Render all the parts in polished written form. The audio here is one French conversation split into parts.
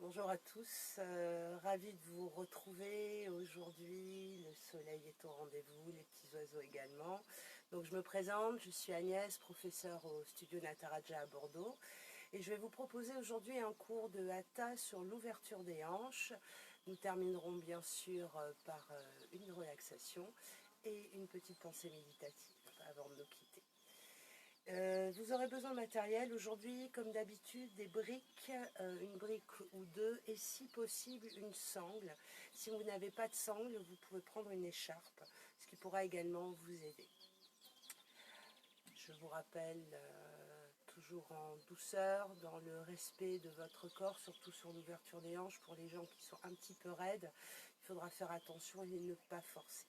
Bonjour à tous, ravi de vous retrouver aujourd'hui. Le soleil est au rendez-vous, les petits oiseaux également. Donc je me présente, je suis Agnès, professeure au studio Nataraja à Bordeaux. Et je vais vous proposer aujourd'hui un cours de Hatha sur l'ouverture des hanches. Nous terminerons bien sûr par une relaxation et une petite pensée méditative avant de nous quitter. Vous aurez besoin de matériel aujourd'hui, comme d'habitude, des briques, une brique ou deux, et si possible une sangle. Si vous n'avez pas de sangle, vous pouvez prendre une écharpe, ce qui pourra également vous aider. Je vous rappelle, toujours en douceur, dans le respect de votre corps, surtout sur l'ouverture des hanches, pour les gens qui sont un petit peu raides, il faudra faire attention et ne pas forcer.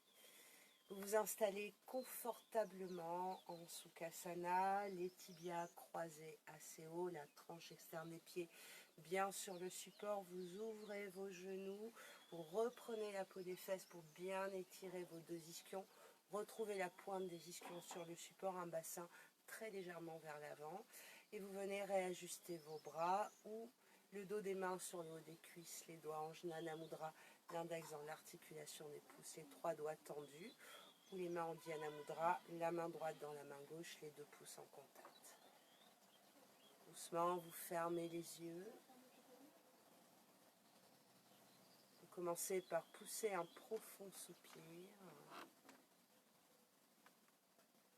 Vous vous installez confortablement en Sukhasana, les tibias croisés assez haut, la tranche externe des pieds bien sur le support. Vous ouvrez vos genoux, vous reprenez la peau des fesses pour bien étirer vos deux ischions. Retrouvez la pointe des ischions sur le support, un bassin très légèrement vers l'avant. Et vous venez réajuster vos bras ou le dos des mains sur le haut des cuisses, les doigts en Jnana Mudra, l'index dans l'articulation des pouces, les trois doigts tendus, ou les mains en Dhyana Mudra, la main droite dans la main gauche, les deux pouces en contact. Doucement, vous fermez les yeux. Vous commencez par pousser un profond soupir.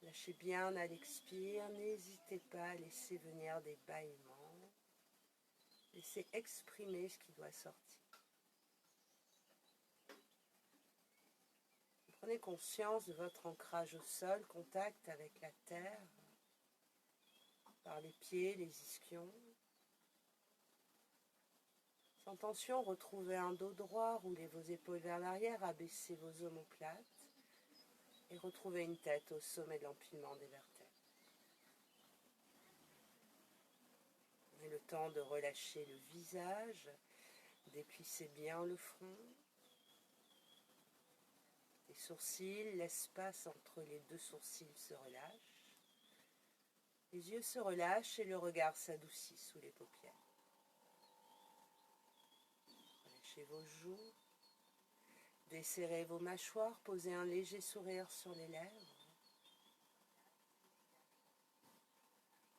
Lâchez bien à l'expire, n'hésitez pas à laisser venir des bâillements. Laissez exprimer ce qui doit sortir. Prenez conscience de votre ancrage au sol, contact avec la terre, par les pieds, les ischions. Sans tension, retrouvez un dos droit, roulez vos épaules vers l'arrière, abaissez vos omoplates et retrouvez une tête au sommet de l'empilement des vertèbres. Prenez le temps de relâcher le visage, déplissez bien le front. Les sourcils, l'espace entre les deux sourcils se relâche. Les yeux se relâchent et le regard s'adoucit sous les paupières. Relâchez vos joues, desserrez vos mâchoires, posez un léger sourire sur les lèvres.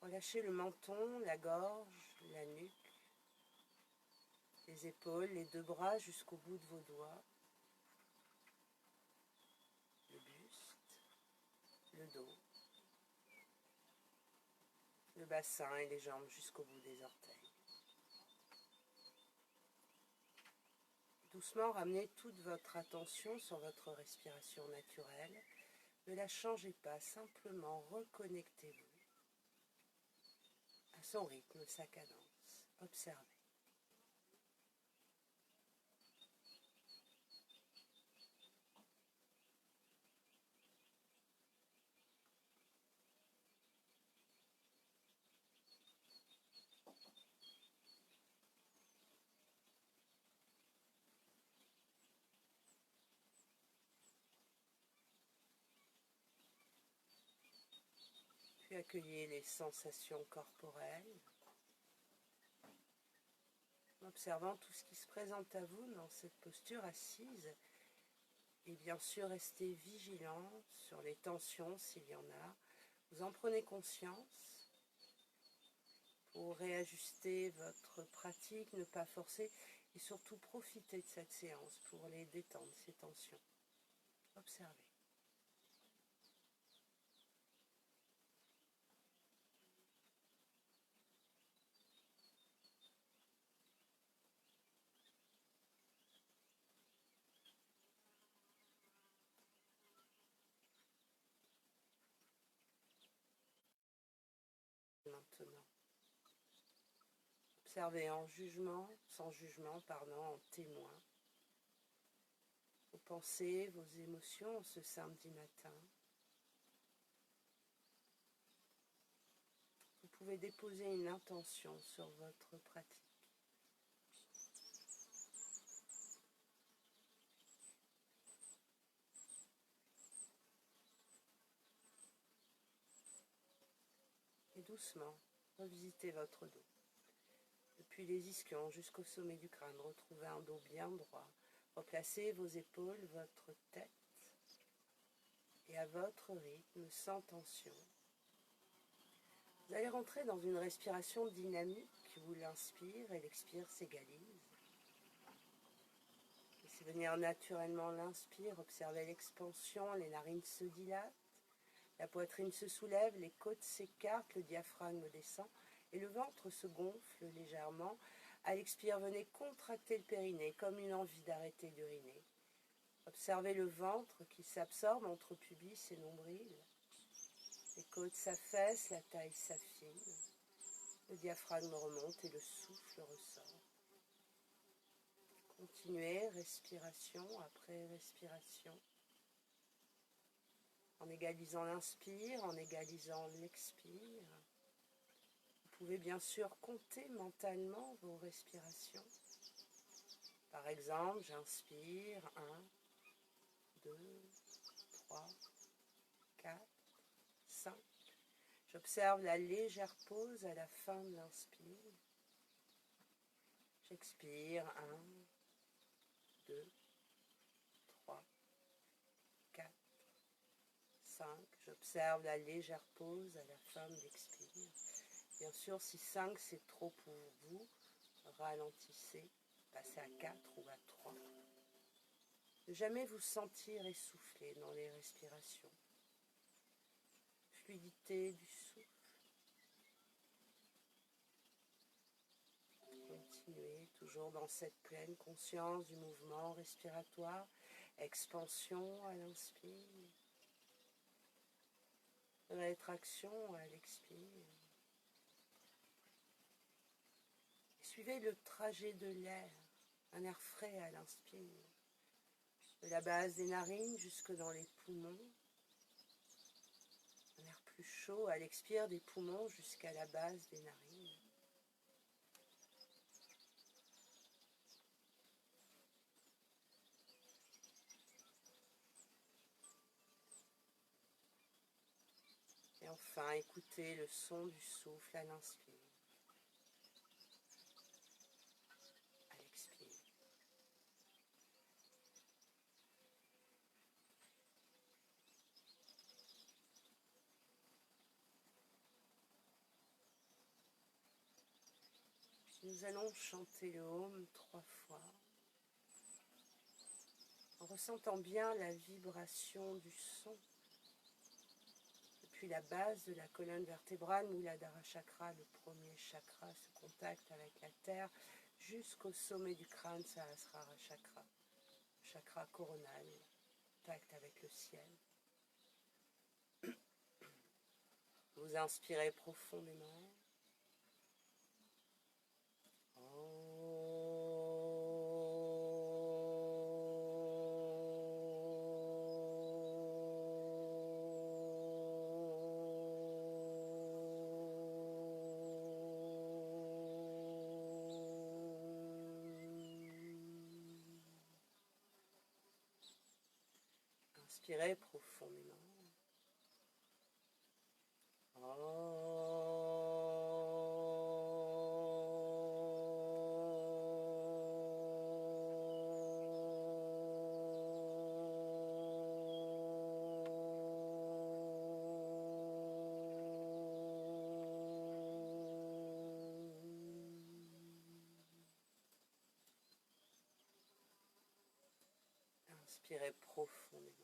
Relâchez le menton, la gorge, la nuque, les épaules, les deux bras jusqu'au bout de vos doigts, le buste, le dos, le bassin et les jambes jusqu'au bout des orteils. Doucement, ramenez toute votre attention sur votre respiration naturelle. Ne la changez pas, simplement reconnectez-vous à son rythme, sa cadence. Observez. Puis accueillez les sensations corporelles, en observant tout ce qui se présente à vous dans cette posture assise. Et bien sûr, restez vigilant sur les tensions s'il y en a. Vous en prenez conscience pour réajuster votre pratique, ne pas forcer et surtout profiter de cette séance pour les détendre, ces tensions. Observez. Maintenant, observez en jugement, sans jugement, pardon, en témoin, vos pensées, vos émotions ce samedi matin. Vous pouvez déposer une intention sur votre pratique. Et doucement, revisitez votre dos. Depuis les ischions jusqu'au sommet du crâne, retrouvez un dos bien droit. Replacez vos épaules, votre tête, et à votre rythme, sans tension. Vous allez rentrer dans une respiration dynamique où l'inspire et l'expire s'égalisent. Laissez venir naturellement l'inspire, observez l'expansion, les narines se dilatent, la poitrine se soulève, les côtes s'écartent, le diaphragme descend et le ventre se gonfle légèrement. À l'expire, venez contracter le périnée comme une envie d'arrêter d'uriner. Observez le ventre qui s'absorbe entre pubis et nombril. Les côtes s'affaissent, la taille s'affine. Le diaphragme remonte et le souffle ressort. Continuez, respiration après respiration. En égalisant l'inspire, en égalisant l'expire. Vous pouvez bien sûr compter mentalement vos respirations. Par exemple, j'inspire 1, 2, 3, 4, 5. J'observe la légère pause à la fin de l'inspire. J'expire 1, 2, 3, 4, 5. J'observe la légère pause à la fin de l'expire. Bien sûr, si 5 c'est trop pour vous, ralentissez, passez à 4 ou à 3. Ne jamais vous sentir essoufflé dans les respirations. Fluidité du souffle. Continuez toujours dans cette pleine conscience du mouvement respiratoire. Expansion à l'inspire. Rétraction à l'expire. Suivez le trajet de l'air, un air frais à l'inspire. De la base des narines jusque dans les poumons. Un air plus chaud à l'expire des poumons jusqu'à la base des narines. Et enfin, écoutez le son du souffle à l'inspire. À l'expire. Nous allons chanter le Om 3 fois, en ressentant bien la vibration du son, depuis la base de la colonne vertébrale, Muladhara Chakra, le premier chakra, se contacte avec la terre, jusqu'au sommet du crâne, Sahasrara Chakra, chakra coronal, contact avec le ciel. Vous inspirez profondément. Inspirez profondément. Inspirez profondément.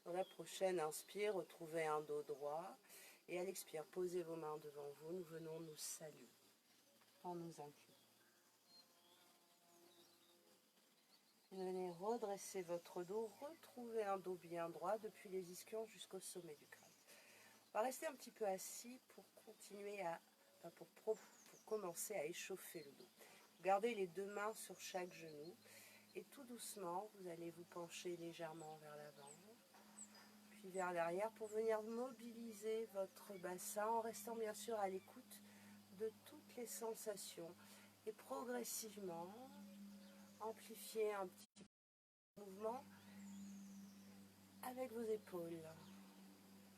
Dans la prochaine inspire, retrouvez un dos droit. Et à l'expire, posez vos mains devant vous. Nous venons nous saluer en nous inclinant. Venez redresser votre dos. Retrouvez un dos bien droit depuis les ischions jusqu'au sommet du crâne. On va rester un petit peu assis. Pourquoi? continuez pour commencer à échauffer le dos. Gardez les deux mains sur chaque genou et tout doucement, vous allez vous pencher légèrement vers l'avant, puis vers l'arrière pour venir mobiliser votre bassin en restant bien sûr à l'écoute de toutes les sensations et progressivement amplifier un petit mouvement avec vos épaules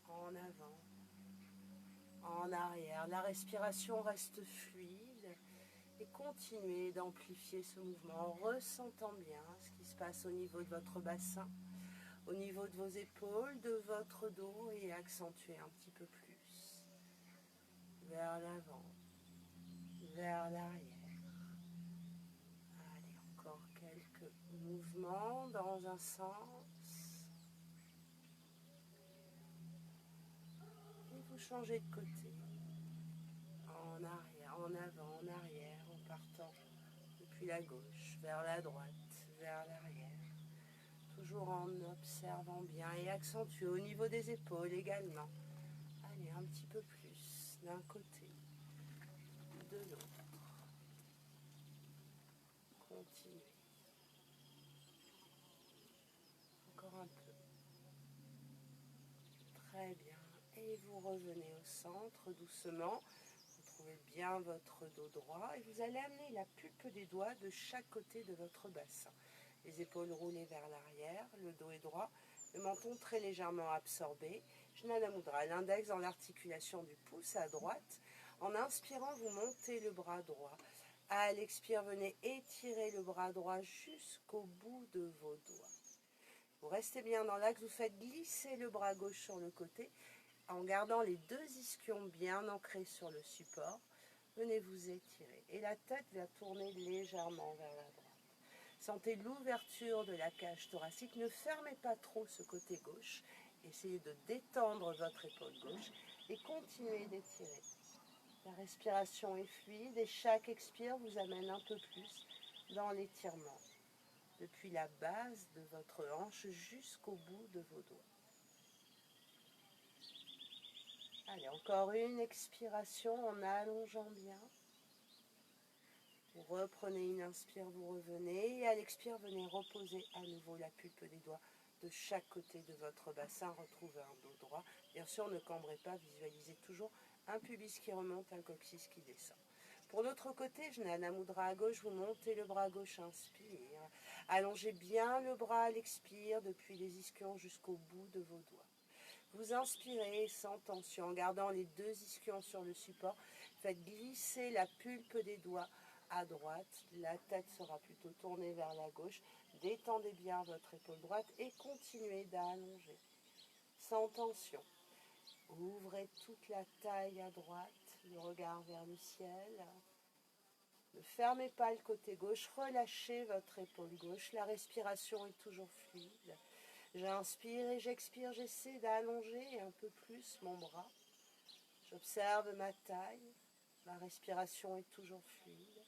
en avant, en arrière. La respiration reste fluide et continuez d'amplifier ce mouvement en ressentant bien ce qui se passe au niveau de votre bassin, au niveau de vos épaules, de votre dos et accentuez un petit peu plus vers l'avant, vers l'arrière. Allez, encore quelques mouvements dans un sens. Et vous changez de côté. En arrière, en avant, en arrière, en partant depuis la gauche, vers la droite, vers l'arrière. Toujours en observant bien et accentuez au niveau des épaules également. Allez, un petit peu plus d'un côté, de l'autre. Continuez. Encore un peu. Très bien. Et vous revenez au centre doucement. Vous trouvez bien votre dos droit et vous allez amener la pulpe des doigts de chaque côté de votre bassin. Les épaules roulées vers l'arrière, le dos est droit, le menton très légèrement absorbé. Jnana Mudra, l'index dans l'articulation du pouce à droite. En inspirant, vous montez le bras droit. À l'expire, venez étirer le bras droit jusqu'au bout de vos doigts. Vous restez bien dans l'axe, vous faites glisser le bras gauche sur le côté en gardant les deux ischions bien ancrés sur le support. Venez vous étirer et la tête va tourner légèrement vers la droite. Sentez l'ouverture de la cage thoracique. Ne fermez pas trop ce côté gauche. Essayez de détendre votre épaule gauche et continuez d'étirer. La respiration est fluide et chaque expire vous amène un peu plus dans l'étirement. Depuis la base de votre hanche jusqu'au bout de vos doigts. Allez, encore une expiration en allongeant bien. Vous reprenez une inspire, vous revenez et à l'expire, venez reposer à nouveau la pulpe des doigts de chaque côté de votre bassin. Retrouvez un dos droit. Bien sûr, ne cambrez pas, visualisez toujours un pubis qui remonte, un coccyx qui descend. Pour l'autre côté, Jnana Mudra à gauche, vous montez le bras gauche, inspire. Allongez bien le bras à l'expire depuis les ischions jusqu'au bout de vos doigts. Vous inspirez sans tension, en gardant les deux ischions sur le support. Faites glisser la pulpe des doigts à droite. La tête sera plutôt tournée vers la gauche. Détendez bien votre épaule droite et continuez d'allonger. Sans tension. Ouvrez toute la taille à droite, le regard vers le ciel. Ne fermez pas le côté gauche, relâchez votre épaule gauche. La respiration est toujours fluide. J'inspire et j'expire, j'essaie d'allonger un peu plus mon bras. J'observe ma taille, ma respiration est toujours fluide,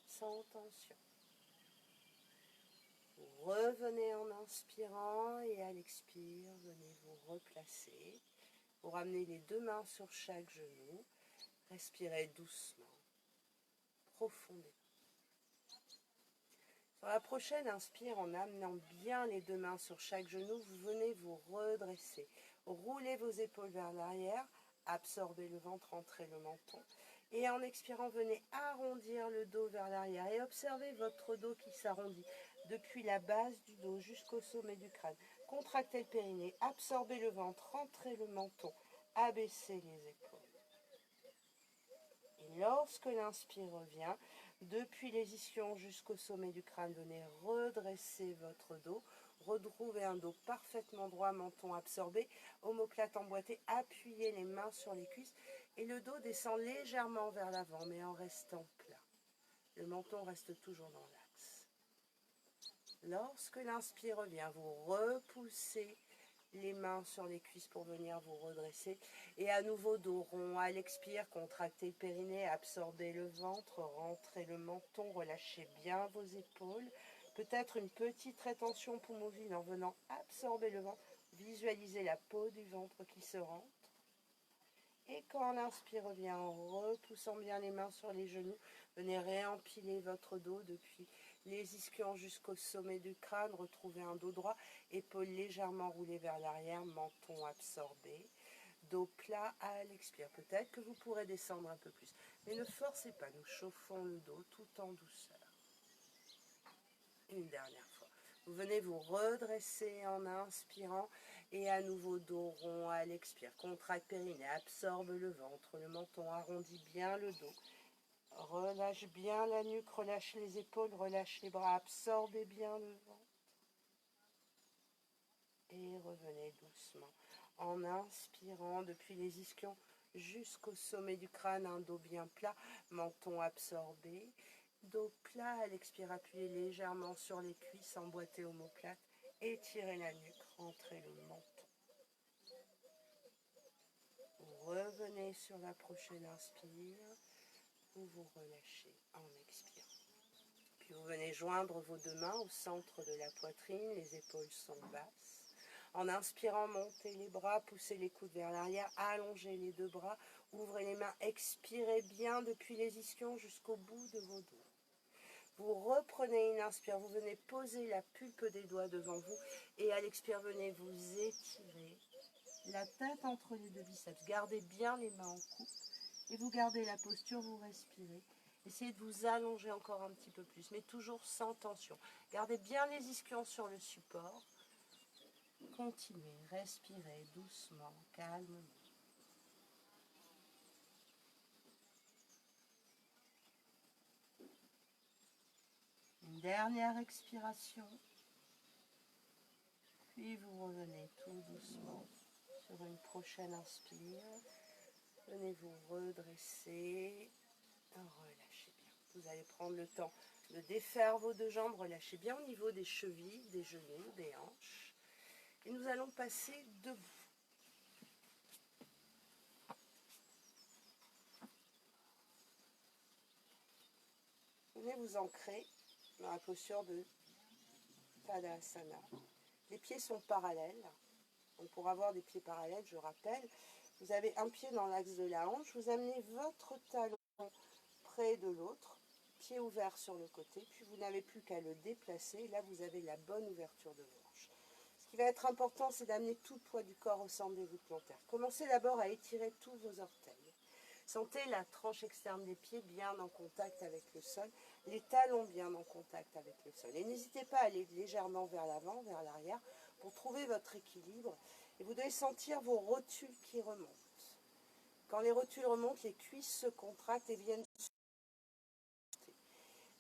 sans tension. Vous revenez en inspirant et à l'expire, venez vous replacer. Vous ramenez les deux mains sur chaque genou. Respirez doucement, profondément. Sur la prochaine inspire, en amenant bien les deux mains sur chaque genou, vous venez vous redresser. Roulez vos épaules vers l'arrière, absorbez le ventre, entrez le menton. Et en expirant, venez arrondir le dos vers l'arrière et observez votre dos qui s'arrondit depuis la base du dos jusqu'au sommet du crâne. Contractez le périnée, absorbez le ventre, rentrez le menton, abaissez les épaules. Et lorsque l'inspire revient, depuis les ischions jusqu'au sommet du crâne, venez redresser votre dos. Retrouvez un dos parfaitement droit, menton absorbé, omoplate emboîtée, appuyez les mains sur les cuisses et le dos descend légèrement vers l'avant, mais en restant plat. Le menton reste toujours dans l'axe. Lorsque l'inspire revient, vous repoussez les mains sur les cuisses pour venir vous redresser. Et à nouveau, dos rond à l'expire, contractez le périnée, absorbez le ventre, rentrez le menton, relâchez bien vos épaules. Peut-être une petite rétention poumon-vide en venant absorber le ventre. Visualisez la peau du ventre qui se rentre. Et quand on inspire, revient en repoussant bien les mains sur les genoux. Venez réempiler votre dos depuis les ischions jusqu'au sommet du crâne. Retrouvez un dos droit, épaules légèrement roulées vers l'arrière, menton absorbé. Dos plat à l'expire. Peut-être que vous pourrez descendre un peu plus. Mais ne forcez pas, nous chauffons le dos tout en douceur. Une dernière fois. Vous venez vous redresser en inspirant et à nouveau dos rond à l'expire. Contracte périnée, absorbe le ventre, le menton, arrondit bien le dos. Relâche bien la nuque, relâche les épaules, relâche les bras, absorbez bien le ventre. Et revenez doucement en inspirant depuis les ischions jusqu'au sommet du crâne, un dos bien plat, menton absorbé. Dos plat à l'expire, appuyez légèrement sur les cuisses, emboîtez omoplate, étirez la nuque, rentrez le menton. Vous revenez sur la prochaine inspire, vous vous relâchez en expirant. Puis vous venez joindre vos deux mains au centre de la poitrine, les épaules sont basses. En inspirant, montez les bras, poussez les coudes vers l'arrière, allongez les deux bras, ouvrez les mains, expirez bien depuis les ischions jusqu'au bout de vos doigts. Vous reprenez une inspire, vous venez poser la pulpe des doigts devant vous et à l'expire, venez vous étirer la tête entre les deux biceps. Gardez bien les mains en coupe et vous gardez la posture, vous respirez. Essayez de vous allonger encore un petit peu plus, mais toujours sans tension. Gardez bien les ischions sur le support. Continuez, respirez doucement, calmement. Une dernière expiration. Puis vous revenez tout doucement sur une prochaine inspire. Venez vous redresser. Relâchez bien. Vous allez prendre le temps de défaire vos deux jambes. Relâchez bien au niveau des chevilles, des genoux, des hanches. Et nous allons passer debout. Venez vous ancrer dans la posture de Tadasana. Les pieds sont parallèles. Donc pour avoir des pieds parallèles, je rappelle, vous avez un pied dans l'axe de la hanche, vous amenez votre talon près de l'autre, pied ouvert sur le côté, puis vous n'avez plus qu'à le déplacer, et là vous avez la bonne ouverture de vos hanches. Ce qui va être important, c'est d'amener tout le poids du corps au centre des voûtes plantaires. Commencez d'abord à étirer tous vos orteils. Sentez la tranche externe des pieds bien en contact avec le sol, les talons bien en contact avec le sol. Et n'hésitez pas à aller légèrement vers l'avant, vers l'arrière, pour trouver votre équilibre. Et vous devez sentir vos rotules qui remontent. Quand les rotules remontent, les cuisses se contractent et viennent monter.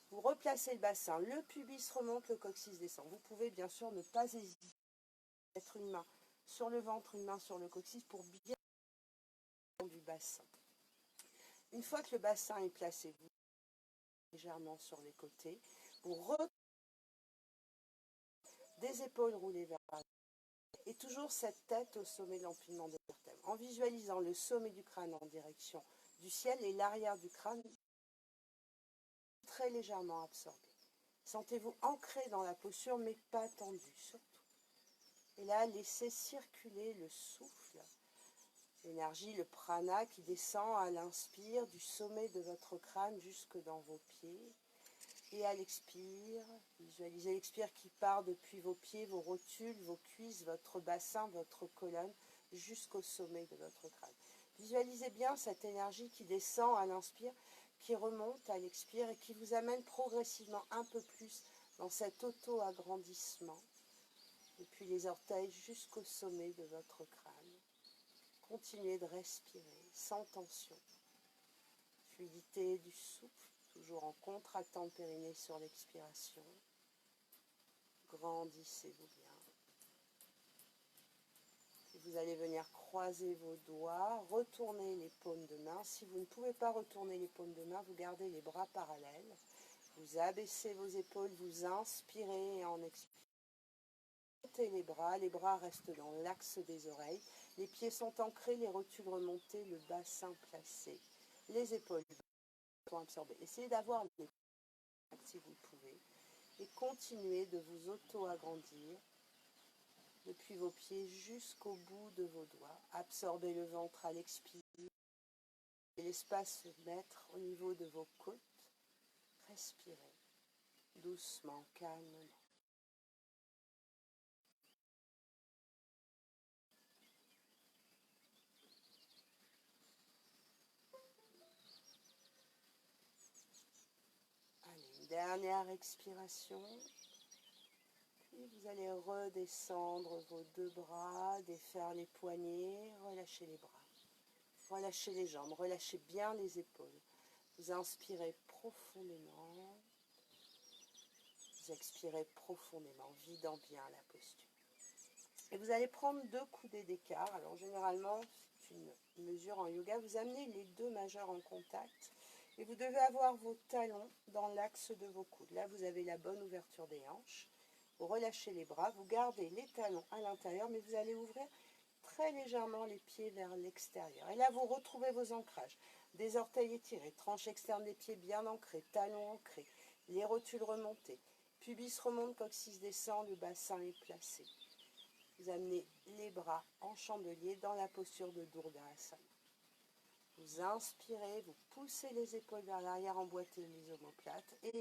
Vous replacez le bassin, le pubis remonte, le coccyx descend. Vous pouvez bien sûr ne pas hésiter à mettre une main sur le ventre, une main sur le coccyx pour bien du bassin. Une fois que le bassin est placé, vous légèrement sur les côtés, vous retrouvez des épaules roulées vers l'arrière et toujours cette tête au sommet de l'empilement des vertèbres, en visualisant le sommet du crâne en direction du ciel et l'arrière du crâne très légèrement absorbé. Sentez-vous ancré dans la posture mais pas tendu surtout. Et là, laissez circuler le souffle, l'énergie, le prana qui descend à l'inspire du sommet de votre crâne jusque dans vos pieds. Et à l'expire, visualisez l'expire qui part depuis vos pieds, vos rotules, vos cuisses, votre bassin, votre colonne, jusqu'au sommet de votre crâne. Visualisez bien cette énergie qui descend à l'inspire, qui remonte à l'expire et qui vous amène progressivement un peu plus dans cet auto-agrandissement, depuis les orteils jusqu'au sommet de votre crâne. Continuez de respirer sans tension. Fluidité du souffle, toujours en contractant le périnée sur l'expiration. Grandissez-vous bien. Puis vous allez venir croiser vos doigts, retourner les paumes de main. Si vous ne pouvez pas retourner les paumes de main, vous gardez les bras parallèles. Vous abaissez vos épaules, vous inspirez et en expirant. Montez les bras restent dans l'axe des oreilles. Les pieds sont ancrés, les rotules remontées, le bassin placé. Les épaules sont absorbées. Essayez d'avoir les si vous le pouvez. Et continuez de vous auto-agrandir depuis vos pieds jusqu'au bout de vos doigts. Absorbez le ventre à l'expire. Et l'espace se mettre au niveau de vos côtes. Respirez doucement, calmement. Allez, une dernière expiration. Puis vous allez redescendre vos deux bras, défaire les poignets, relâcher les bras. Relâchez les jambes, relâchez bien les épaules. Vous inspirez profondément. Vous expirez profondément, vidant bien la posture. Et vous allez prendre 2 coudées d'écart. Alors généralement, c'est une mesure en yoga. Vous amenez les 2 majeurs en contact. Et vous devez avoir vos talons dans l'axe de vos coudes. Là, vous avez la bonne ouverture des hanches. Vous relâchez les bras. Vous gardez les talons à l'intérieur, mais vous allez ouvrir très légèrement les pieds vers l'extérieur. Et là, vous retrouvez vos ancrages. Des orteils étirés, tranche externe des pieds bien ancrés, talons ancrés, les rotules remontées. Pubis remonte, coccyx descend, le bassin est placé. Vous amenez les bras en chandelier dans la posture de Durdasana. Vous inspirez, vous poussez les épaules vers l'arrière, emboîtez les omoplates et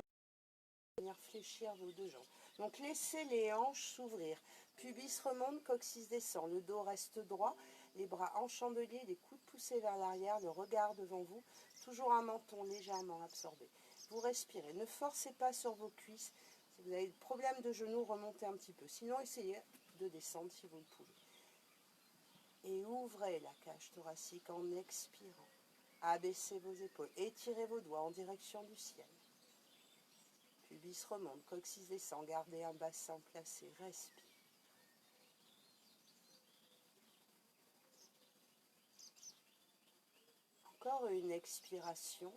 venir fléchir vos 2 jambes. Donc laissez les hanches s'ouvrir. Pubis remonte, coccyx descend, le dos reste droit, les bras en chandelier, les coudes poussés vers l'arrière, le regard devant vous, toujours un menton légèrement absorbé. Vous respirez, ne forcez pas sur vos cuisses. Si vous avez des problèmes de genoux, remontez un petit peu. Sinon, essayez de descendre si vous le pouvez. Et ouvrez la cage thoracique en expirant. Abaissez vos épaules, étirez vos doigts en direction du ciel. Pubis remonte, coccyx descend, gardez un bassin placé, respire. Encore une expiration.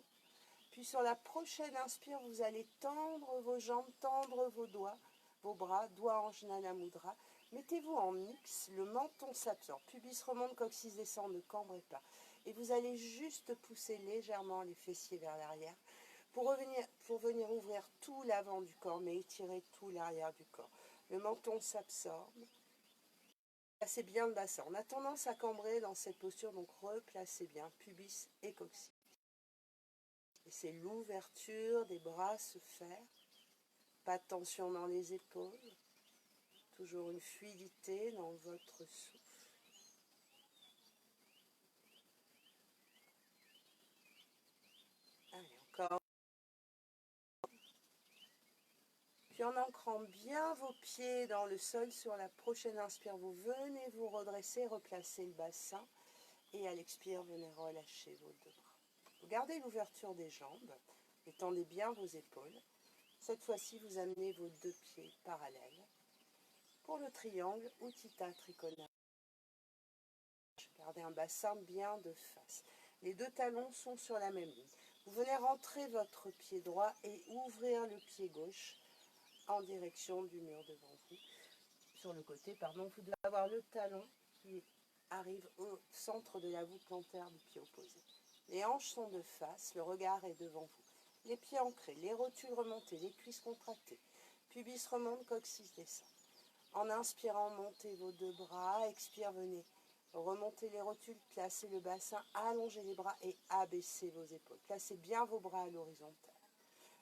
Puis sur la prochaine inspire, vous allez tendre vos jambes, tendre vos doigts, vos bras, doigts en Jnana Mudra. Mettez-vous en X, le menton s'absorbe, pubis remonte, coccyx descend, ne cambrez pas. Et vous allez juste pousser légèrement les fessiers vers l'arrière pour venir ouvrir tout l'avant du corps, mais étirer tout l'arrière du corps. Le menton s'absorbe. Placez bien le bassin. On a tendance à cambrer dans cette posture, donc replacez bien pubis et coccyx. Laissez l'ouverture des bras se faire. Pas de tension dans les épaules. Toujours une fluidité dans votre souffle. Allez, encore. Puis en ancrant bien vos pieds dans le sol, sur la prochaine inspire, vous venez vous redresser, replacer le bassin. Et à l'expire, venez relâcher vos 2 bras. Vous gardez l'ouverture des jambes, étendez bien vos épaules. Cette fois-ci, vous amenez vos 2 pieds parallèles. Pour le triangle, Utthita Trikonasana. Gardez un bassin bien de face. Les 2 talons sont sur la même ligne. Vous venez rentrer votre pied droit et ouvrir le pied gauche en direction du mur devant vous. Sur le côté, pardon, vous devez avoir le talon qui arrive au centre de la voûte plantaire du pied opposé. Les hanches sont de face, le regard est devant vous. Les pieds ancrés, les rotules remontées, les cuisses contractées. Pubis remonte, coccyx descend. En inspirant, montez vos 2 bras. Expire, venez remonter les rotules, placez le bassin, allongez les bras et abaissez vos épaules. Placez bien vos bras à l'horizontale.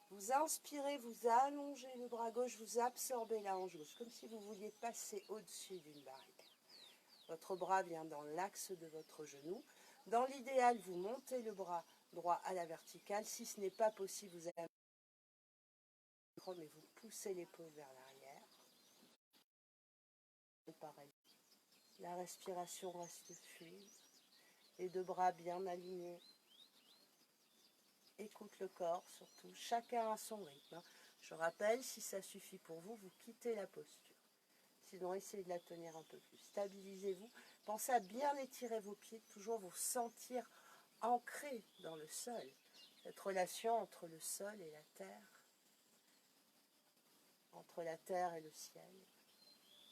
Vous inspirez, vous allongez le bras gauche, vous absorbez la hanche gauche, comme si vous vouliez passer au-dessus d'une barrière. Votre bras vient dans l'axe de votre genou. Dans l'idéal, vous montez le bras droit à la verticale. Si ce n'est pas possible, vous allez mais vous poussez l'épaule vers l'arrière. Pareil. La respiration reste fluide. Les 2 bras bien alignés. Écoute le corps surtout. Chacun à son rythme. Je rappelle, si ça suffit pour vous, vous quittez la posture. Sinon, essayez de la tenir un peu plus. Stabilisez-vous. Pensez à bien étirer vos pieds, toujours vous sentir ancré dans le sol. Cette relation entre le sol et la terre, entre la terre et le ciel.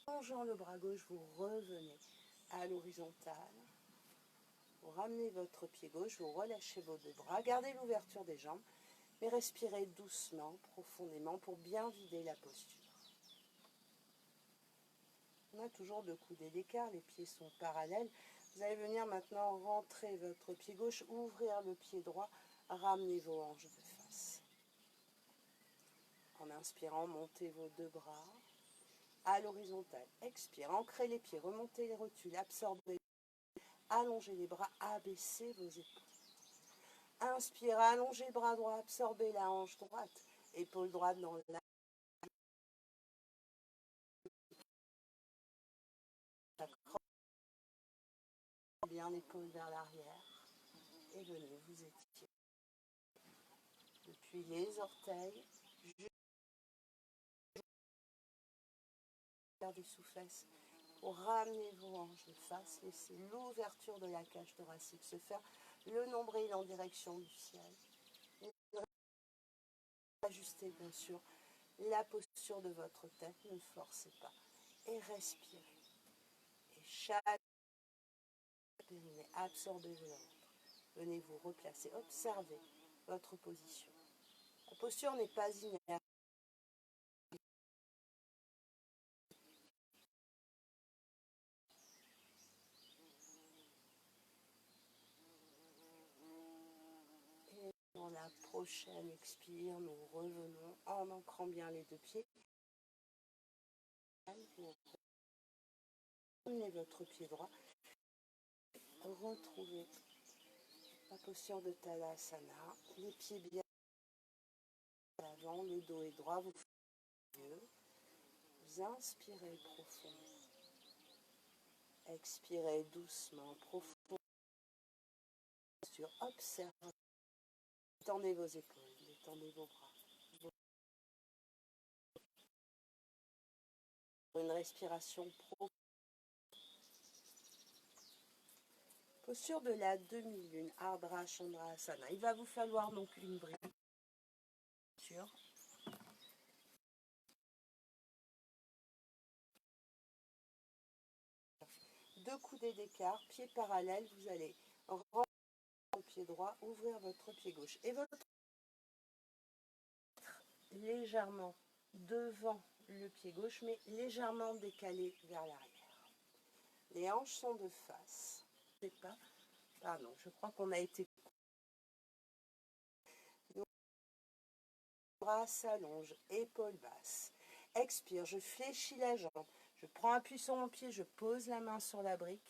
En longeant le bras gauche, vous revenez à l'horizontale. Vous ramenez votre pied gauche, vous relâchez vos 2 bras. Gardez l'ouverture des jambes, mais respirez doucement, profondément, pour bien vider la posture. On a toujours 2 coudées d'écart, les pieds sont parallèles. Vous allez venir maintenant rentrer votre pied gauche, ouvrir le pied droit, ramener vos hanches de face. En inspirant, montez vos 2 bras à l'horizontale. Expire, ancrez les pieds, remontez les rotules, absorbez, allongez les bras, abaissez vos épaules. Inspire, allongez le bras droit, absorbez la hanche droite, épaule droite dans la. Bien l'épaule vers l'arrière et venez vous étirer. Depuis les orteils, des sous-fesses pour ramener vos hanches de face, laissez l'ouverture de la cage thoracique se faire, le nombril en direction du ciel. Ajustez bien sûr la posture de votre tête, ne forcez pas et respirez. Et chaque périnée, absorbez le ventre. Venez vous replacer, observez votre position. La posture n'est pas inerte. Dans la prochaine expire, nous revenons en ancrant bien les 2 pieds. Vous ramenez votre pied droit. Retrouvez la posture de Tadasana. Les pieds bien à l'avant, le dos est droit, vous faites mieux. Vous inspirez profondément. Expirez doucement, profondément. Observez. Détendez vos épaules, détendez vos bras. Une respiration profonde. Posture de la demi-lune, Ardha Chandrasana. Il va vous falloir donc une brique. 2 coudées d'écart, pieds parallèles, vous allez rentrer le pied droit, ouvrir votre pied gauche. Et votre légèrement devant le pied gauche, mais légèrement décalé vers l'arrière. Les hanches sont de face. Je sais pas. Pardon, je crois qu'on a été. Nos bras s'allongent, épaules basses. Expire, je fléchis la jambe. Je prends appui sur mon pied, je pose la main sur la brique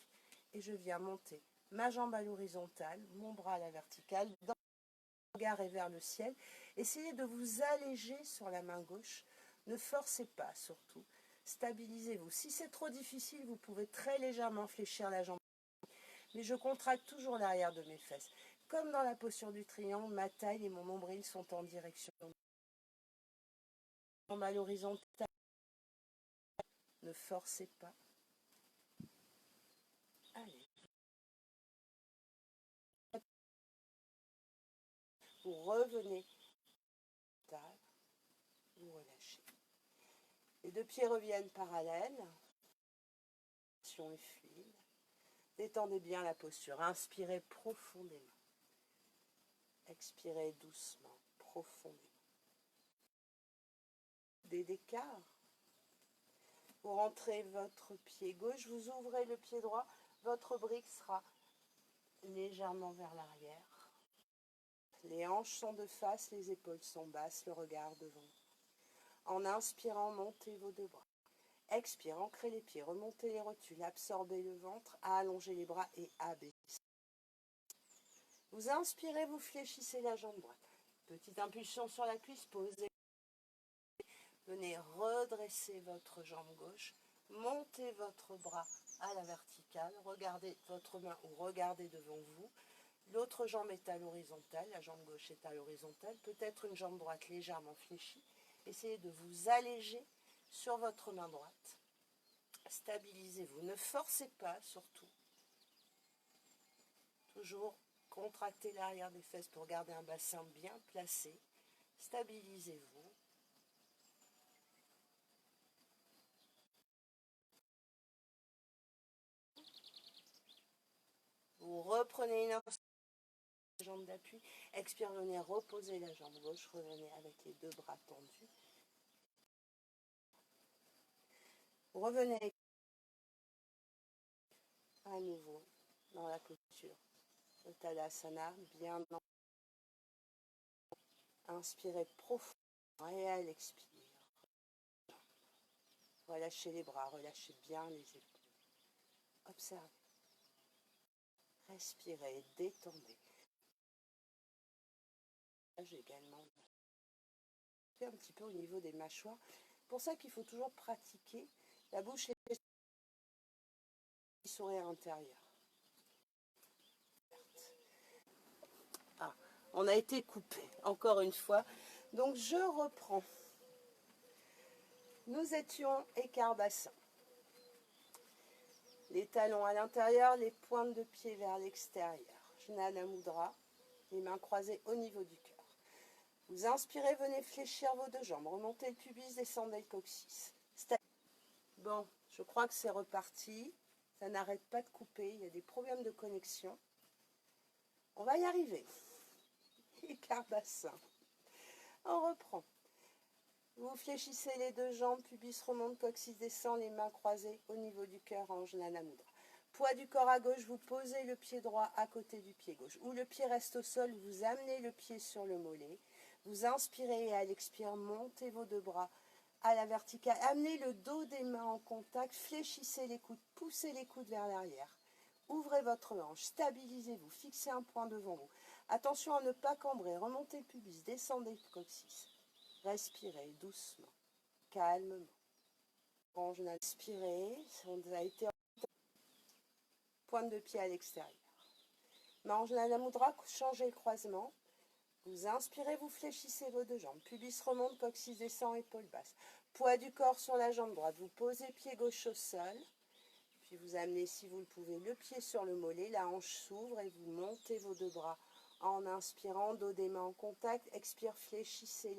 et je viens monter ma jambe à l'horizontale, mon bras à la verticale. Dans le regard est vers le ciel. Essayez de vous alléger sur la main gauche. Ne forcez pas surtout. Stabilisez-vous. Si c'est trop difficile, vous pouvez très légèrement fléchir la jambe. Mais je contracte toujours l'arrière de mes fesses. Comme dans la posture du triangle, ma taille et mon nombril sont en direction. Jambe à l'horizontale. Ne forcez pas. Allez. Vous revenez. Vous relâchez. Les 2 pieds reviennent parallèles. Et fluide. Détendez bien la posture. Inspirez profondément. Expirez doucement, profondément. Des d'écart. Vous rentrez votre pied gauche, vous ouvrez le pied droit. Votre brique sera légèrement vers l'arrière. Les hanches sont de face, les épaules sont basses, le regard devant. En inspirant, montez vos 2 bras. Expire, ancrez les pieds, remontez les rotules, absorbez le ventre, allongez les bras et abaissez. Vous inspirez, vous fléchissez la jambe droite. Petite impulsion sur la cuisse, posez. Venez redresser votre jambe gauche, montez votre bras à la verticale, regardez votre main ou regardez devant vous. L'autre jambe est à l'horizontale, la jambe gauche est à l'horizontale, peut-être une jambe droite légèrement fléchie. Essayez de vous alléger sur votre main droite. Stabilisez-vous, ne forcez pas surtout. Toujours contractez l'arrière des fesses pour garder un bassin bien placé. Stabilisez-vous. Vous reprenez une inspiration, jambe d'appui. Expire, venez reposer la jambe gauche. Revenez avec les 2 bras tendus. Revenez à nouveau dans la posture de Tadasana, bien inspirez profondément et à l'expire. Relâchez les bras, relâchez bien les épaules. Observez. Respirez, détendez. Également un petit peu au niveau des mâchoires. C'est pour ça qu'il faut toujours pratiquer la bouche et le sourire intérieur. Ah, on a été coupé, encore une fois. Donc je reprends. Nous étions écart bassin. Les talons à l'intérieur, les pointes de pied vers l'extérieur. Jnana Mudra, les mains croisées au niveau du cœur. Vous inspirez, venez fléchir vos deux jambes. Remontez le pubis, descendez le coccyx. Bon, je crois que c'est reparti. Ça n'arrête pas de couper. Il y a des problèmes de connexion. On va y arriver. Écart bassin. On reprend. Vous fléchissez les deux jambes, pubis remonte, coccyx descend, les mains croisées au niveau du cœur en Jnana Mudra. Poids du corps à gauche, vous posez le pied droit à côté du pied gauche. Ou le pied reste au sol, vous amenez le pied sur le mollet. Vous inspirez et à l'expire, montez vos deux bras à la verticale. Amenez le dos des mains en contact, fléchissez les coudes, poussez les coudes vers l'arrière. Ouvrez votre hanche, stabilisez-vous, fixez un point devant vous. Attention à ne pas cambrer, remontez le pubis, descendez le coccyx. Respirez doucement, calmement. Inspirez, on a été pointe de pied à l'extérieur. Jnana Mudra, changez le croisement. Vous inspirez, vous fléchissez vos deux jambes. Pubis remonte, coccyx descend, épaule basse. Poids du corps sur la jambe droite. Vous posez pied gauche au sol. Puis vous amenez, si vous le pouvez, le pied sur le mollet. La hanche s'ouvre et vous montez vos deux bras en inspirant, dos des mains en contact. Expire, fléchissez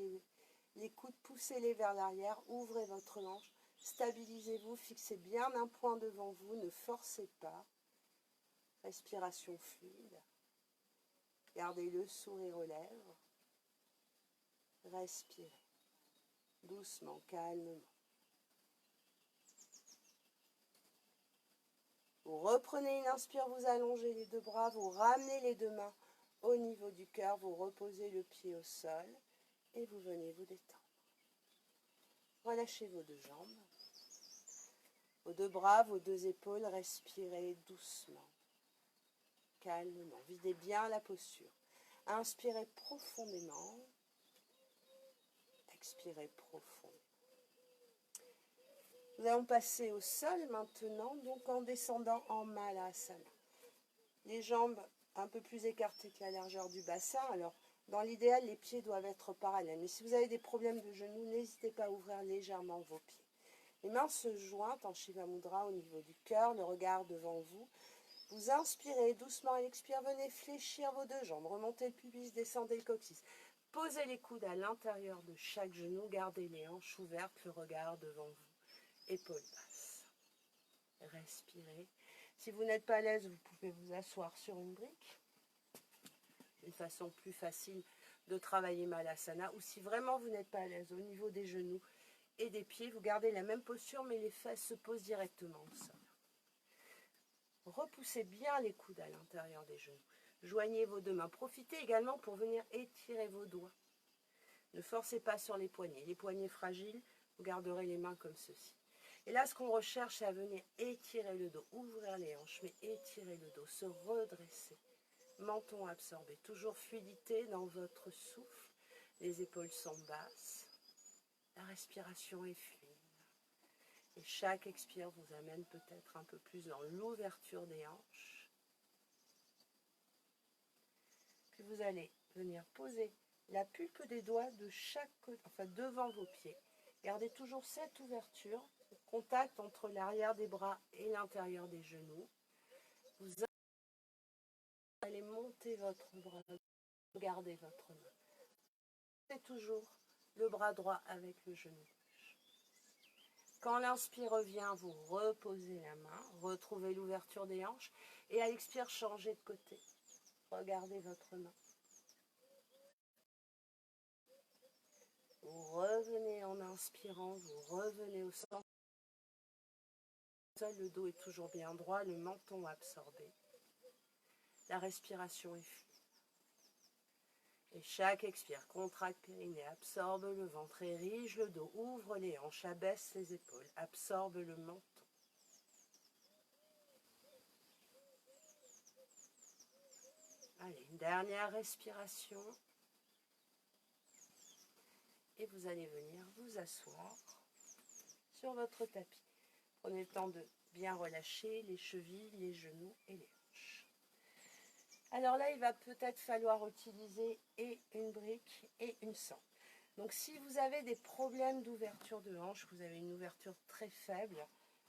les coudes, poussez-les vers l'arrière. Ouvrez votre hanche. Stabilisez-vous, fixez bien un point devant vous. Ne forcez pas. Respiration fluide. Gardez le sourire aux lèvres. Respirez. Doucement, calmement. Vous reprenez une inspire, vous allongez les deux bras, vous ramenez les deux mains au niveau du cœur, vous reposez le pied au sol et vous venez vous détendre. Relâchez vos deux jambes, vos deux bras, vos deux épaules, respirez doucement, calmement. Videz bien la posture. Inspirez profondément, expirez profondément. Nous allons passer au sol maintenant, donc en descendant en Malasana. Les jambes un peu plus écartées que la largeur du bassin. Alors, dans l'idéal, les pieds doivent être parallèles. Mais si vous avez des problèmes de genoux, n'hésitez pas à ouvrir légèrement vos pieds. Les mains se jointent en Shiva Mudra au niveau du cœur, le regard devant vous. Vous inspirez doucement à l'expire, venez fléchir vos deux jambes. Remontez le pubis, descendez le coccyx. Posez les coudes à l'intérieur de chaque genou, gardez les hanches ouvertes, le regard devant vous. Épaules basses. Respirez. Si vous n'êtes pas à l'aise, vous pouvez vous asseoir sur une brique. Une façon plus facile de travailler Malasana. Ou si vraiment vous n'êtes pas à l'aise au niveau des genoux et des pieds, vous gardez la même posture, mais les fesses se posent directement au sol. Repoussez bien les coudes à l'intérieur des genoux. Joignez vos deux mains. Profitez également pour venir étirer vos doigts. Ne forcez pas sur les poignets. Les poignets fragiles, vous garderez les mains comme ceci. Et là, ce qu'on recherche, c'est à venir étirer le dos, ouvrir les hanches, mais étirer le dos, se redresser. Menton absorbé, toujours fluidité dans votre souffle. Les épaules sont basses. La respiration est fluide. Et chaque expire vous amène peut-être un peu plus dans l'ouverture des hanches. Puis vous allez venir poser la pulpe des doigts de chaque côté, enfin devant vos pieds. Gardez toujours cette ouverture, contact entre l'arrière des bras et l'intérieur des genoux. Vous allez monter votre bras, gardez votre main. C'est toujours le bras droit avec le genou gauche. Quand l'inspire revient, vous reposez la main, retrouvez l'ouverture des hanches et à l'expire, changez de côté. Regardez votre main. Vous revenez en inspirant, vous revenez au centre. Le dos est toujours bien droit, le menton absorbé. La respiration est fluide. Et chaque expire, contracte périnée, absorbe le ventre, érige le dos, ouvre les hanches, abaisse les épaules, absorbe le menton. Allez, une dernière respiration. Et vous allez venir vous asseoir sur votre tapis. Prenez le temps de bien relâcher les chevilles, les genoux et les hanches. Alors là, il va peut-être falloir utiliser et une brique et une sangle. Donc si vous avez des problèmes d'ouverture de hanche, vous avez une ouverture très faible,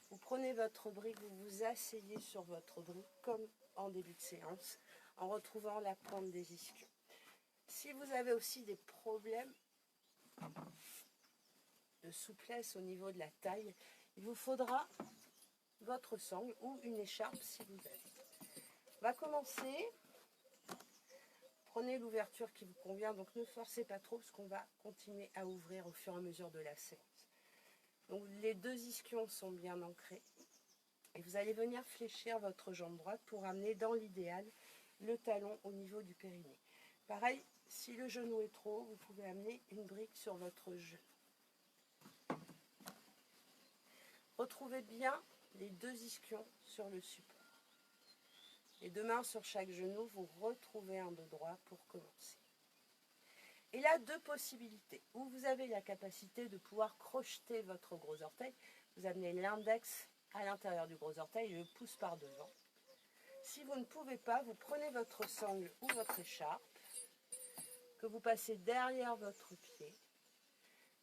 vous prenez votre brique, vous vous asseyez sur votre brique comme en début de séance, en retrouvant la pointe des ischions. Si vous avez aussi des problèmes de souplesse au niveau de la taille, il vous faudra votre sangle ou une écharpe si vous avez. On va commencer. Prenez l'ouverture qui vous convient, donc ne forcez pas trop parce qu'on va continuer à ouvrir au fur et à mesure de la séance. Donc les deux ischions sont bien ancrés et vous allez venir fléchir votre jambe droite pour amener dans l'idéal le talon au niveau du périnée. Pareil, si le genou est trop haut, vous pouvez amener une brique sur votre genou. Retrouvez bien les deux ischions sur le support. Les deux mains sur chaque genou, vous retrouvez un dos droit pour commencer. Et là, deux possibilités. Où vous avez la capacité de pouvoir crocheter votre gros orteil. Vous amenez l'index à l'intérieur du gros orteil et le pouce par devant. Si vous ne pouvez pas, vous prenez votre sangle ou votre écharpe, que vous passez derrière votre pied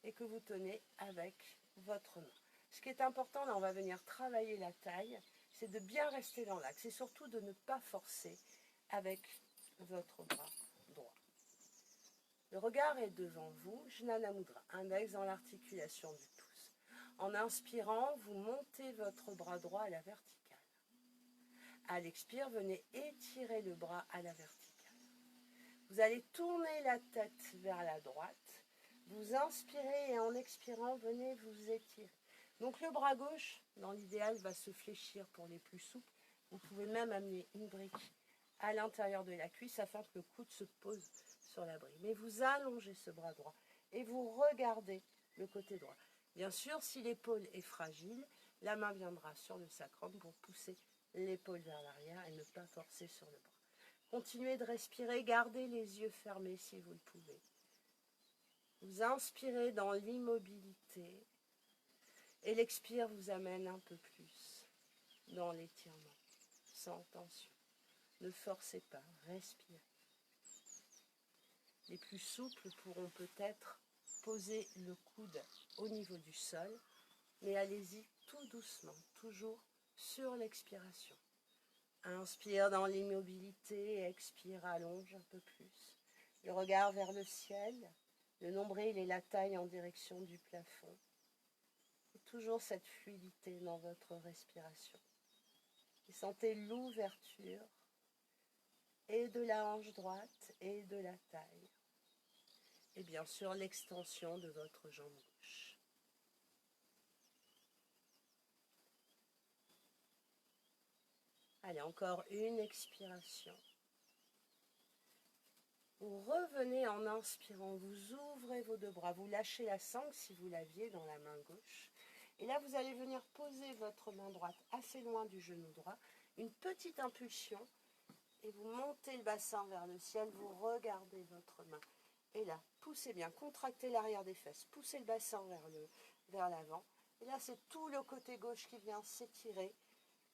et que vous tenez avec votre main. Ce qui est important, là on va venir travailler la taille, c'est de bien rester dans l'axe et surtout de ne pas forcer avec votre bras droit. Le regard est devant vous, Jnana Mudra, index dans l'articulation du pouce. En inspirant, vous montez votre bras droit à la verticale. À l'expire, venez étirer le bras à la verticale. Vous allez tourner la tête vers la droite. Vous inspirez et en expirant, venez vous étirer. Donc le bras gauche, dans l'idéal, va se fléchir pour les plus souples. Vous pouvez même amener une brique à l'intérieur de la cuisse afin que le coude se pose sur la brique. Mais vous allongez ce bras droit et vous regardez le côté droit. Bien sûr, si l'épaule est fragile, la main viendra sur le sacrum pour pousser l'épaule vers l'arrière et ne pas forcer sur le bras. Continuez de respirer, gardez les yeux fermés si vous le pouvez. Vous inspirez dans l'immobilité et l'expire vous amène un peu plus dans l'étirement, sans tension. Ne forcez pas, respirez. Les plus souples pourront peut-être poser le coude au niveau du sol, mais allez-y tout doucement, toujours sur l'expiration. Inspire dans l'immobilité, expire, allonge un peu plus. Le regard vers le ciel, le nombril et la taille en direction du plafond. Et toujours cette fluidité dans votre respiration. Et sentez l'ouverture et de la hanche droite et de la taille. Et bien sûr l'extension de votre jambe gauche. Allez, encore une expiration. Vous revenez en inspirant, vous ouvrez vos deux bras, vous lâchez la sangle si vous l'aviez dans la main gauche. Et là, vous allez venir poser votre main droite assez loin du genou droit, une petite impulsion, et vous montez le bassin vers le ciel, vous regardez votre main. Et là, poussez bien, contractez l'arrière des fesses, poussez le bassin vers l'avant. Et là, c'est tout le côté gauche qui vient s'étirer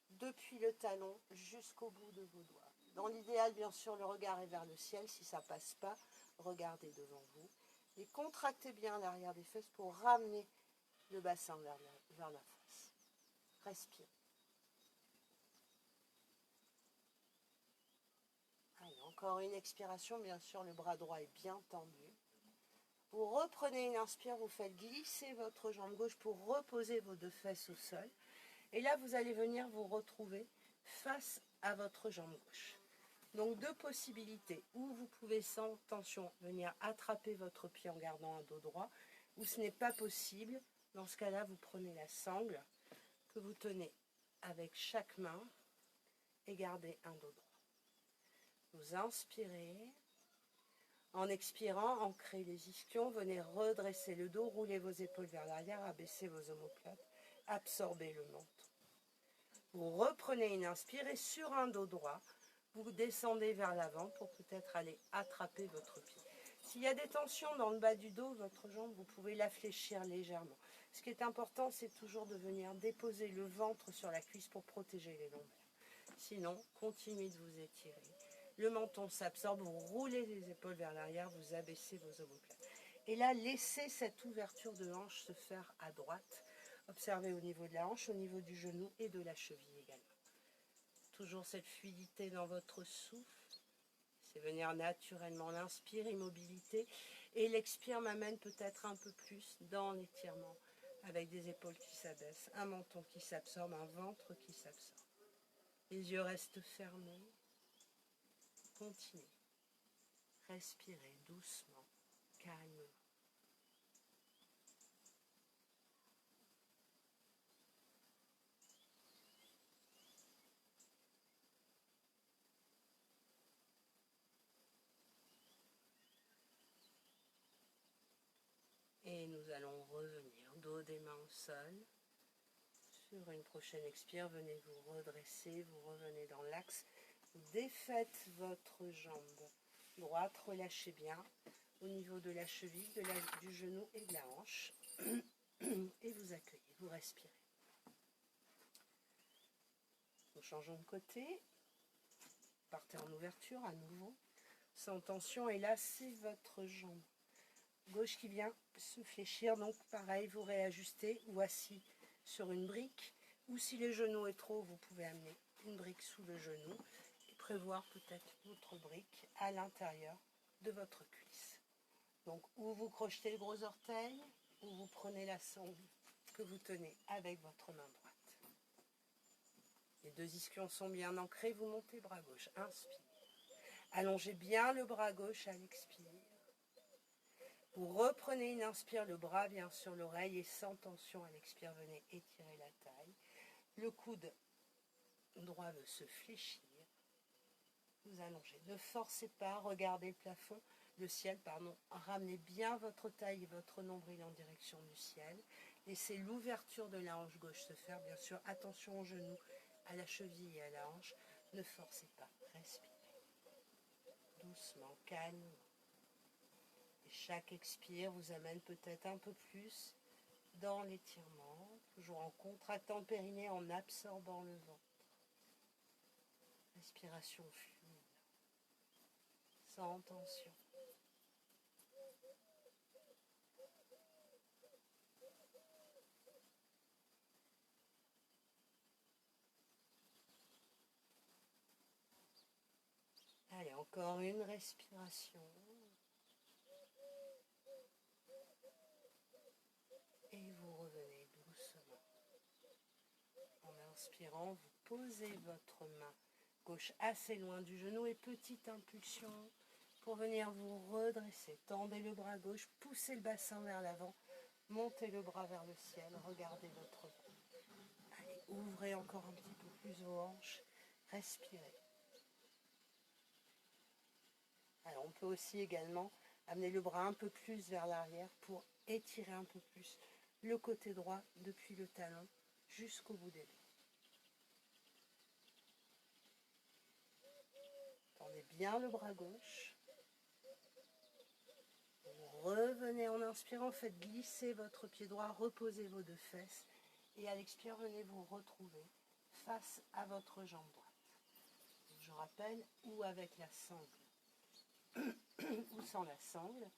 depuis le talon jusqu'au bout de vos doigts. Dans l'idéal, bien sûr, le regard est vers le ciel. Si ça ne passe pas, regardez devant vous. Et contractez bien l'arrière des fesses pour ramener le bassin vers la face. Respirez. Allez, encore une expiration. Bien sûr, le bras droit est bien tendu. Vous reprenez une inspire, vous faites glisser votre jambe gauche pour reposer vos deux fesses au sol. Et là, vous allez venir vous retrouver face à votre jambe gauche. Donc, deux possibilités. Ou vous pouvez sans tension venir attraper votre pied en gardant un dos droit, ou ce n'est pas possible. Dans ce cas-là, vous prenez la sangle que vous tenez avec chaque main et gardez un dos droit. Vous inspirez. En expirant, ancrez les ischions, venez redresser le dos, roulez vos épaules vers l'arrière, abaissez vos omoplates, absorbez le menton. Vous reprenez une inspire et sur un dos droit, vous descendez vers l'avant pour peut-être aller attraper votre pied. S'il y a des tensions dans le bas du dos, votre jambe, vous pouvez la fléchir légèrement. Ce qui est important, c'est toujours de venir déposer le ventre sur la cuisse pour protéger les lombaires. Sinon, continuez de vous étirer. Le menton s'absorbe, vous roulez les épaules vers l'arrière, vous abaissez vos omoplates. Et là, laissez cette ouverture de hanche se faire à droite. Observez au niveau de la hanche, au niveau du genou et de la cheville également. Toujours cette fluidité dans votre souffle. C'est venir naturellement. L'inspire, immobilité. Et l'expire m'amène peut-être un peu plus dans l'étirement. Avec des épaules qui s'abaissent, un menton qui s'absorbe, un ventre qui s'absorbe. Les yeux restent fermés. Continuez. Respirez doucement, calmement. Et nous allons revenir, dos des mains au sol. Sur une prochaine expire, venez vous redresser, vous revenez dans l'axe. Vous défaites votre jambe droite, relâchez bien au niveau de la cheville, du genou et de la hanche. Et vous accueillez, vous respirez. Nous changeons de côté. Partez en ouverture à nouveau, sans tension. Et là, c'est votre jambe gauche qui vient se fléchir. Donc pareil, vous réajustez ou assis sur une brique. Ou si le genou est trop, vous pouvez amener une brique sous le genou et prévoir peut-être votre brique à l'intérieur de votre cuisse. Donc, ou vous crochetez le gros orteil, ou vous prenez la sangle que vous tenez avec votre main droite. Les deux ischions sont bien ancrés, vous montez bras gauche, inspire. Allongez bien le bras gauche à l'expire. Vous reprenez une inspire, le bras vient sur l'oreille et sans tension à l'expire, venez étirer la taille. Le coude droit veut se fléchir. Vous allongez, ne forcez pas, regardez le plafond, le ciel, pardon. Ramenez bien votre taille et votre nombril en direction du ciel. Laissez l'ouverture de la hanche gauche se faire. Bien sûr, attention aux genoux, à la cheville et à la hanche. Ne forcez pas, respirez. Doucement, calmement. Et chaque expire vous amène peut-être un peu plus dans l'étirement, toujours en contractant le périnée, en absorbant le ventre. Respiration fluide, sans tension. Allez, encore une respiration. Et vous revenez doucement. En inspirant, vous posez votre main gauche assez loin du genou et petite impulsion pour venir vous redresser. Tendez le bras gauche, poussez le bassin vers l'avant, montez le bras vers le ciel, regardez votre cou. Allez, ouvrez encore un petit peu plus vos hanches, respirez. Alors on peut aussi également amener le bras un peu plus vers l'arrière pour étirer un peu plus le côté droit depuis le talon jusqu'au bout des doigts. Tendez bien le bras gauche. Vous revenez en inspirant, faites glisser votre pied droit, reposez vos deux fesses. Et à l'expire, venez vous retrouver face à votre jambe droite. Je rappelle, ou avec la sangle, ou sans la sangle.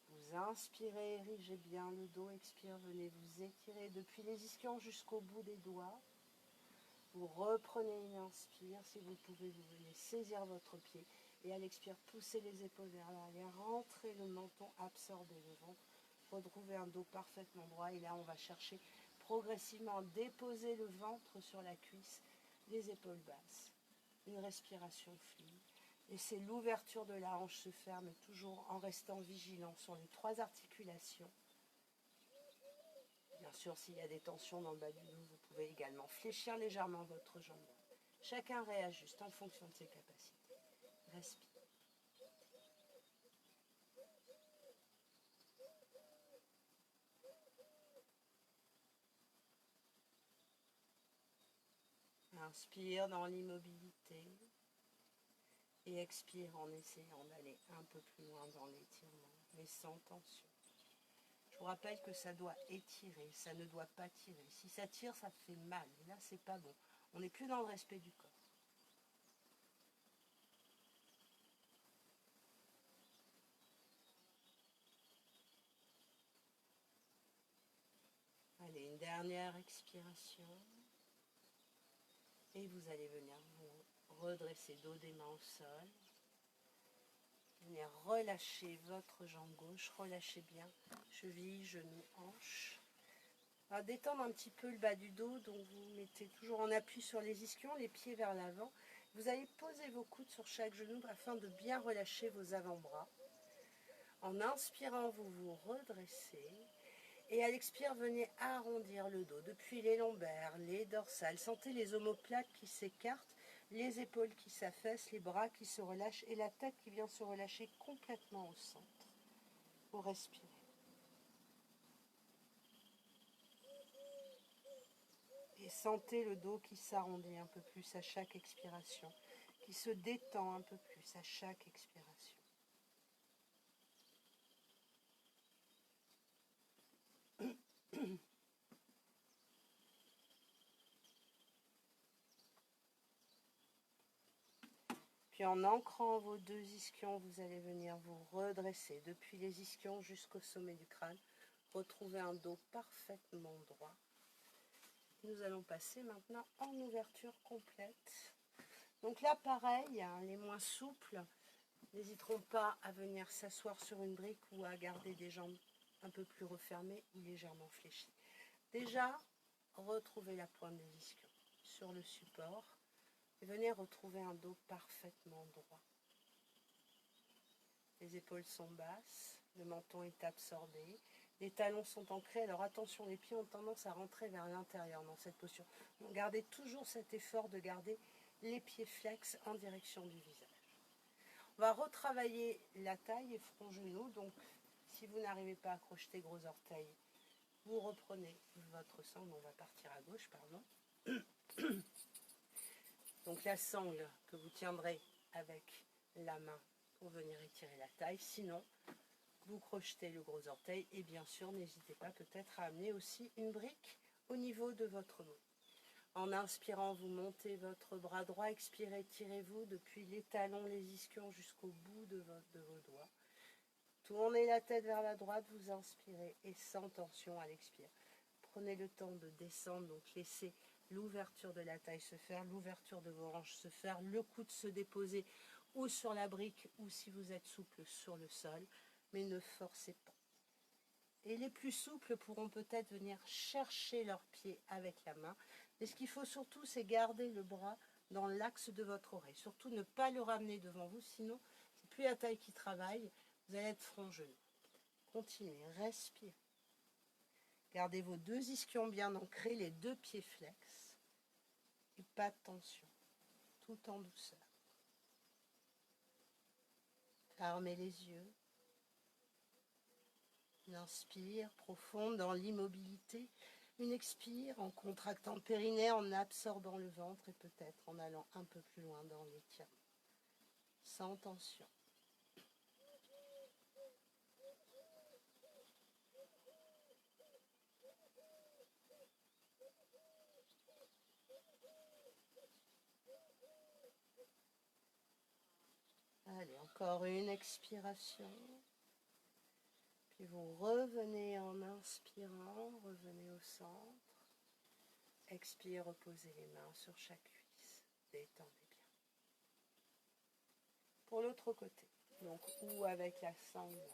Vous inspirez, érigez bien le dos, expire, venez vous étirer depuis les ischions jusqu'au bout des doigts. Vous reprenez une inspire, si vous le pouvez, vous venez saisir votre pied. Et à l'expire, poussez les épaules vers l'arrière, rentrez le menton, absorbez le ventre, retrouvez un dos parfaitement droit. Et là, on va chercher progressivement à déposer le ventre sur la cuisse, les épaules basses. Une respiration fluide. Laissez l'ouverture de la hanche se faire, mais toujours en restant vigilant sur les trois articulations. Bien sûr, s'il y a des tensions dans le bas du dos, vous pouvez également fléchir légèrement votre jambe. Chacun réajuste en fonction de ses capacités. Respire. Inspire dans l'immobilité et expire en essayant d'aller un peu plus loin dans l'étirement, mais sans tension. Je vous rappelle que ça doit étirer, ça ne doit pas tirer. Si ça tire, ça fait mal. Et là, c'est pas bon. On n'est plus dans le respect du corps. Allez, une dernière expiration. Et vous allez venir vous redresser dos des mains au sol. Venez relâcher votre jambe gauche, relâchez bien cheville, genoux, hanches. On va détendre un petit peu le bas du dos, donc vous mettez toujours en appui sur les ischions, les pieds vers l'avant. Vous allez poser vos coudes sur chaque genou afin de bien relâcher vos avant-bras. En inspirant, vous vous redressez. Et à l'expire, venez arrondir le dos depuis les lombaires, les dorsales. Sentez les omoplates qui s'écartent, les épaules qui s'affaissent, les bras qui se relâchent et la tête qui vient se relâcher complètement au centre. Vous respirez. Et sentez le dos qui s'arrondit un peu plus à chaque expiration, qui se détend un peu plus à chaque expiration. Puis en ancrant vos deux ischions, vous allez venir vous redresser depuis les ischions jusqu'au sommet du crâne. Retrouvez un dos parfaitement droit. Nous allons passer maintenant en ouverture complète. Donc là, pareil, hein, les moins souples n'hésiteront pas à venir s'asseoir sur une brique ou à garder des jambes un peu plus refermées ou légèrement fléchies. Déjà, retrouvez la pointe des ischions sur le support et venez retrouver un dos parfaitement droit. Les épaules sont basses, le menton est absorbé, les talons sont ancrés. Alors attention, les pieds ont tendance à rentrer vers l'intérieur dans cette posture. Donc gardez toujours cet effort de garder les pieds flex en direction du visage. On va retravailler la taille et front-genou. Donc si vous n'arrivez pas à crocheter gros orteils, vous reprenez votre sangle. On va partir à gauche, pardon. Donc la sangle que vous tiendrez avec la main pour venir étirer la taille. Sinon, vous crochetez le gros orteil et bien sûr, n'hésitez pas peut-être à amener aussi une brique au niveau de votre dos. En inspirant, vous montez votre bras droit, expirez, tirez-vous depuis les talons, les ischions jusqu'au bout de vos doigts. Tournez la tête vers la droite, vous inspirez et sans tension à l'expire. Prenez le temps de descendre, donc laissez l'ouverture de la taille se faire, l'ouverture de vos hanches se faire, le coude se déposer ou sur la brique ou si vous êtes souple sur le sol, mais ne forcez pas. Et les plus souples pourront peut-être venir chercher leurs pieds avec la main. Mais ce qu'il faut surtout, c'est garder le bras dans l'axe de votre oreille. Surtout ne pas le ramener devant vous, sinon c'est plus la taille qui travaille, vous allez être front-genou. Continuez, respirez. Gardez vos deux ischions bien ancrés, les deux pieds flex. Et pas de tension, tout en douceur. Fermez les yeux. Une inspire profonde dans l'immobilité. Une expire en contractant le périnée, en absorbant le ventre et peut-être en allant un peu plus loin dans l'étirement. Sans tension. Allez, encore une expiration. Puis vous revenez en inspirant, revenez au centre. Expire, reposez les mains sur chaque cuisse. Détendez bien. Pour l'autre côté, donc ou avec la sangle,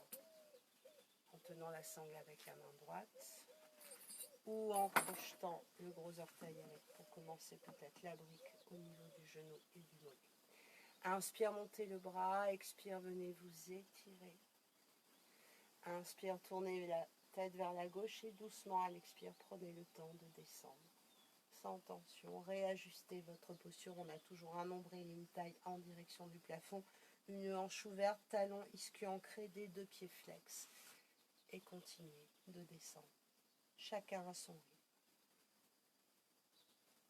en tenant la sangle avec la main droite, ou en crochetant le gros orteil avec, pour commencer peut-être la brique au niveau du genou et du mollet. Inspire, montez le bras, expire, venez vous étirer. Inspire, tournez la tête vers la gauche et doucement à l'expire, prenez le temps de descendre sans tension. Réajustez votre posture. On a toujours un nombril et une taille en direction du plafond. Une hanche ouverte, talon ischion ancré, des deux pieds flex. Et continuez de descendre. Chacun à son rythme.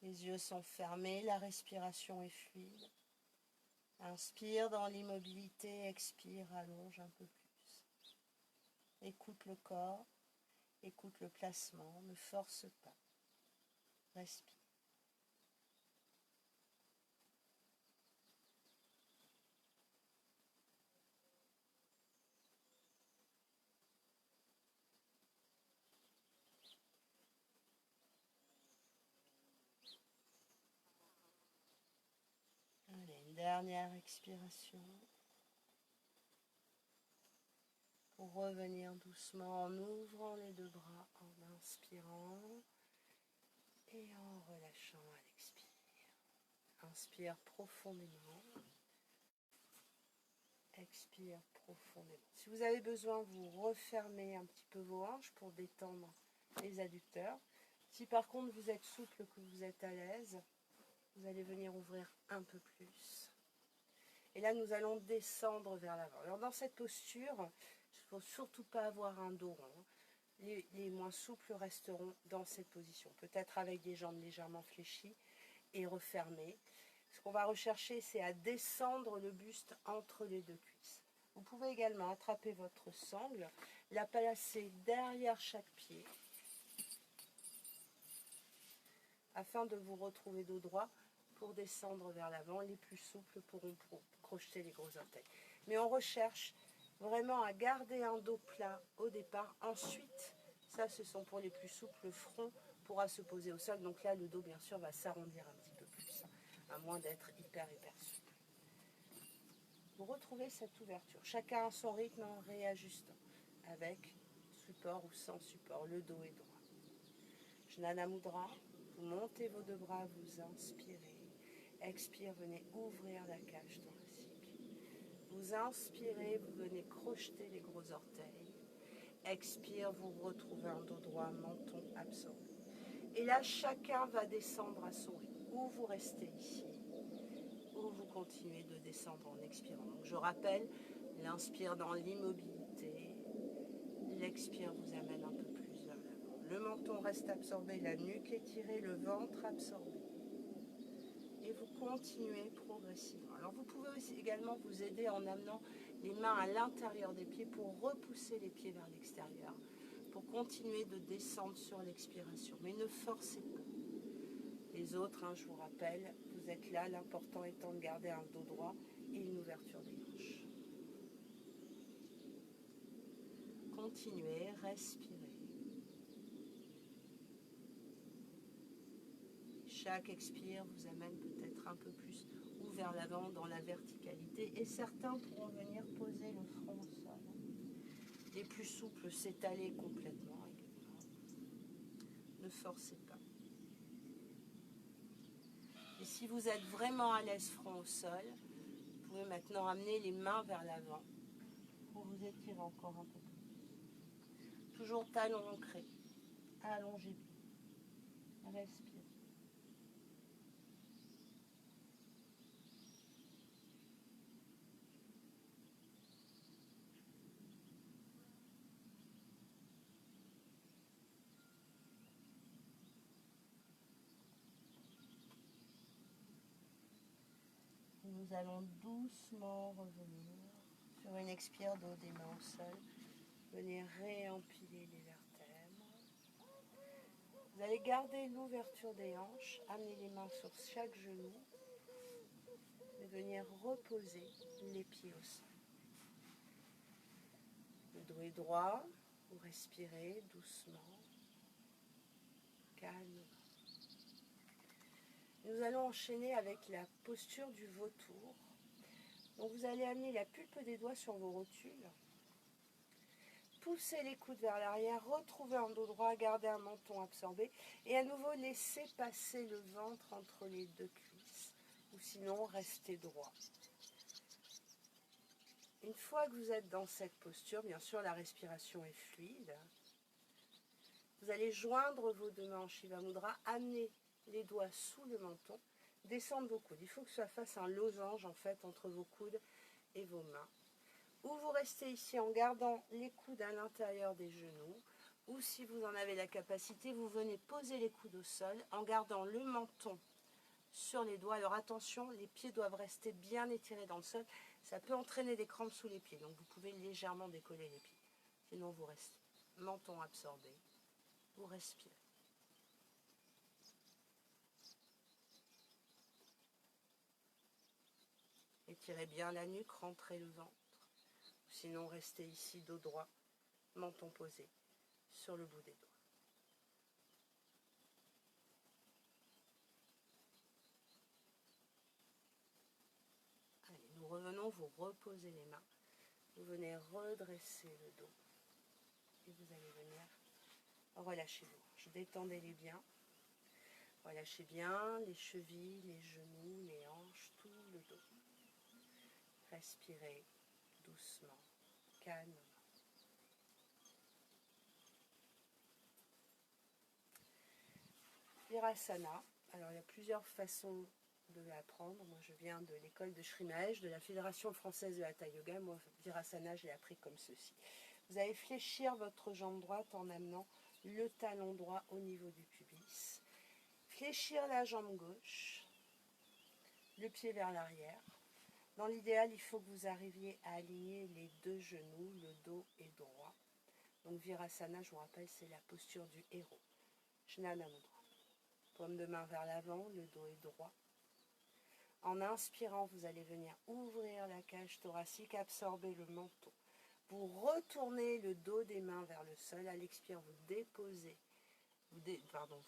Les yeux sont fermés, la respiration est fluide. Inspire dans l'immobilité, expire, allonge un peu plus. Écoute le corps, écoute le placement, ne force pas. Respire. Allez, une dernière expiration. Pour revenir doucement en ouvrant les deux bras, en inspirant et en relâchant à l'expire. Inspire profondément. Expire profondément. Si vous avez besoin, vous refermez un petit peu vos hanches pour détendre les adducteurs. Si par contre vous êtes souple, que vous êtes à l'aise, vous allez venir ouvrir un peu plus. Et là, nous allons descendre vers l'avant. Alors dans cette posture, il ne faut surtout pas avoir un dos rond. Les moins souples resteront dans cette position, peut-être avec des jambes légèrement fléchies et refermées. Ce qu'on va rechercher, c'est à descendre le buste entre les deux cuisses. Vous pouvez également attraper votre sangle, la placer derrière chaque pied, afin de vous retrouver dos droit pour descendre vers l'avant. Les plus souples pourront crocheter les gros orteils. Mais on recherche vraiment à garder un dos plat au départ. Ensuite, ça ce sont pour les plus souples, le front pourra se poser au sol. Donc là, le dos bien sûr va s'arrondir un petit peu plus, à moins d'être hyper souple. Vous retrouvez cette ouverture. Chacun à son rythme en réajustant, avec support ou sans support. Le dos est droit. Jnana Mudra. Vous montez vos deux bras, vous inspirez. Expire, venez ouvrir la cage thoracique. Vous inspirez, vous venez crocheter les gros orteils. Expire, vous retrouvez un dos droit, menton absorbé. Et là, chacun va descendre à son rythme. Ou vous restez ici, ou vous continuez de descendre en expirant. Donc je rappelle, l'inspire dans l'immobilité, l'expire vous amène un peu plus vers l'avant. Le menton reste absorbé, la nuque étirée, le ventre absorbé. Et vous continuez progressivement. Alors vous pouvez aussi également vous aider en amenant les mains à l'intérieur des pieds pour repousser les pieds vers l'extérieur, pour continuer de descendre sur l'expiration. Mais ne forcez pas. Les autres, je vous rappelle, vous êtes là, l'important étant de garder un dos droit et une ouverture des hanches. Continuez, respirez. Chaque expire vous amène peut-être un peu plus ou vers l'avant dans la verticalité. Et certains pourront venir poser le front au sol. Les plus souples s'étaler complètement également. Ne forcez pas. Et si vous êtes vraiment à l'aise front au sol, vous pouvez maintenant amener les mains vers l'avant pour vous étirer encore un peu plus. Toujours talon ancré. Allongez bien. Respirez. Nous allons doucement revenir sur une expire dos des mains au sol. Venez réempiler les vertèbres. Vous allez garder l'ouverture des hanches, amener les mains sur chaque genou et venir reposer les pieds au sol. Le dos est droit, vous respirez doucement, calmement. Nous allons enchaîner avec la posture du vautour. Donc vous allez amener la pulpe des doigts sur vos rotules. Poussez les coudes vers l'arrière, retrouvez un dos droit, gardez un menton absorbé et à nouveau laissez passer le ventre entre les deux cuisses ou sinon restez droit. Une fois que vous êtes dans cette posture, bien sûr la respiration est fluide. Vous allez joindre vos deux mains en Shiva Mudra, amener les doigts sous le menton, descendre vos coudes. Il faut que ça fasse un losange en fait entre vos coudes et vos mains. Ou vous restez ici en gardant les coudes à l'intérieur des genoux, ou si vous en avez la capacité, vous venez poser les coudes au sol en gardant le menton sur les doigts. Alors attention, les pieds doivent rester bien étirés dans le sol. Ça peut entraîner des crampes sous les pieds, donc vous pouvez légèrement décoller les pieds. Sinon vous restez menton absorbé, vous respirez. Étirez bien la nuque, rentrez le ventre. Sinon restez ici dos droit, menton posé sur le bout des doigts. Allez, nous revenons, vous reposez les mains. Vous venez redresser le dos. Et vous allez venir relâcher vos hanches. Détendez-les bien. Relâchez bien les chevilles, les genoux, les hanches, tout le dos. Respirez doucement, calmement. Virasana. Alors il y a plusieurs façons de l'apprendre. Moi je viens de l'école de Sri Mahesh, de la Fédération française de Hatha Yoga. Moi Virasana je l'ai appris comme ceci. Vous allez fléchir votre jambe droite en amenant le talon droit au niveau du pubis. Fléchir la jambe gauche, le pied vers l'arrière. Dans l'idéal, il faut que vous arriviez à aligner les deux genoux, le dos est droit. Donc Virasana, je vous rappelle, c'est la posture du héros. Jnana Mudra. Paume de main vers l'avant, le dos est droit. En inspirant, vous allez venir ouvrir la cage thoracique, absorber le menton. Vous retournez le dos des mains vers le sol. À l'expire, vous déposez, vous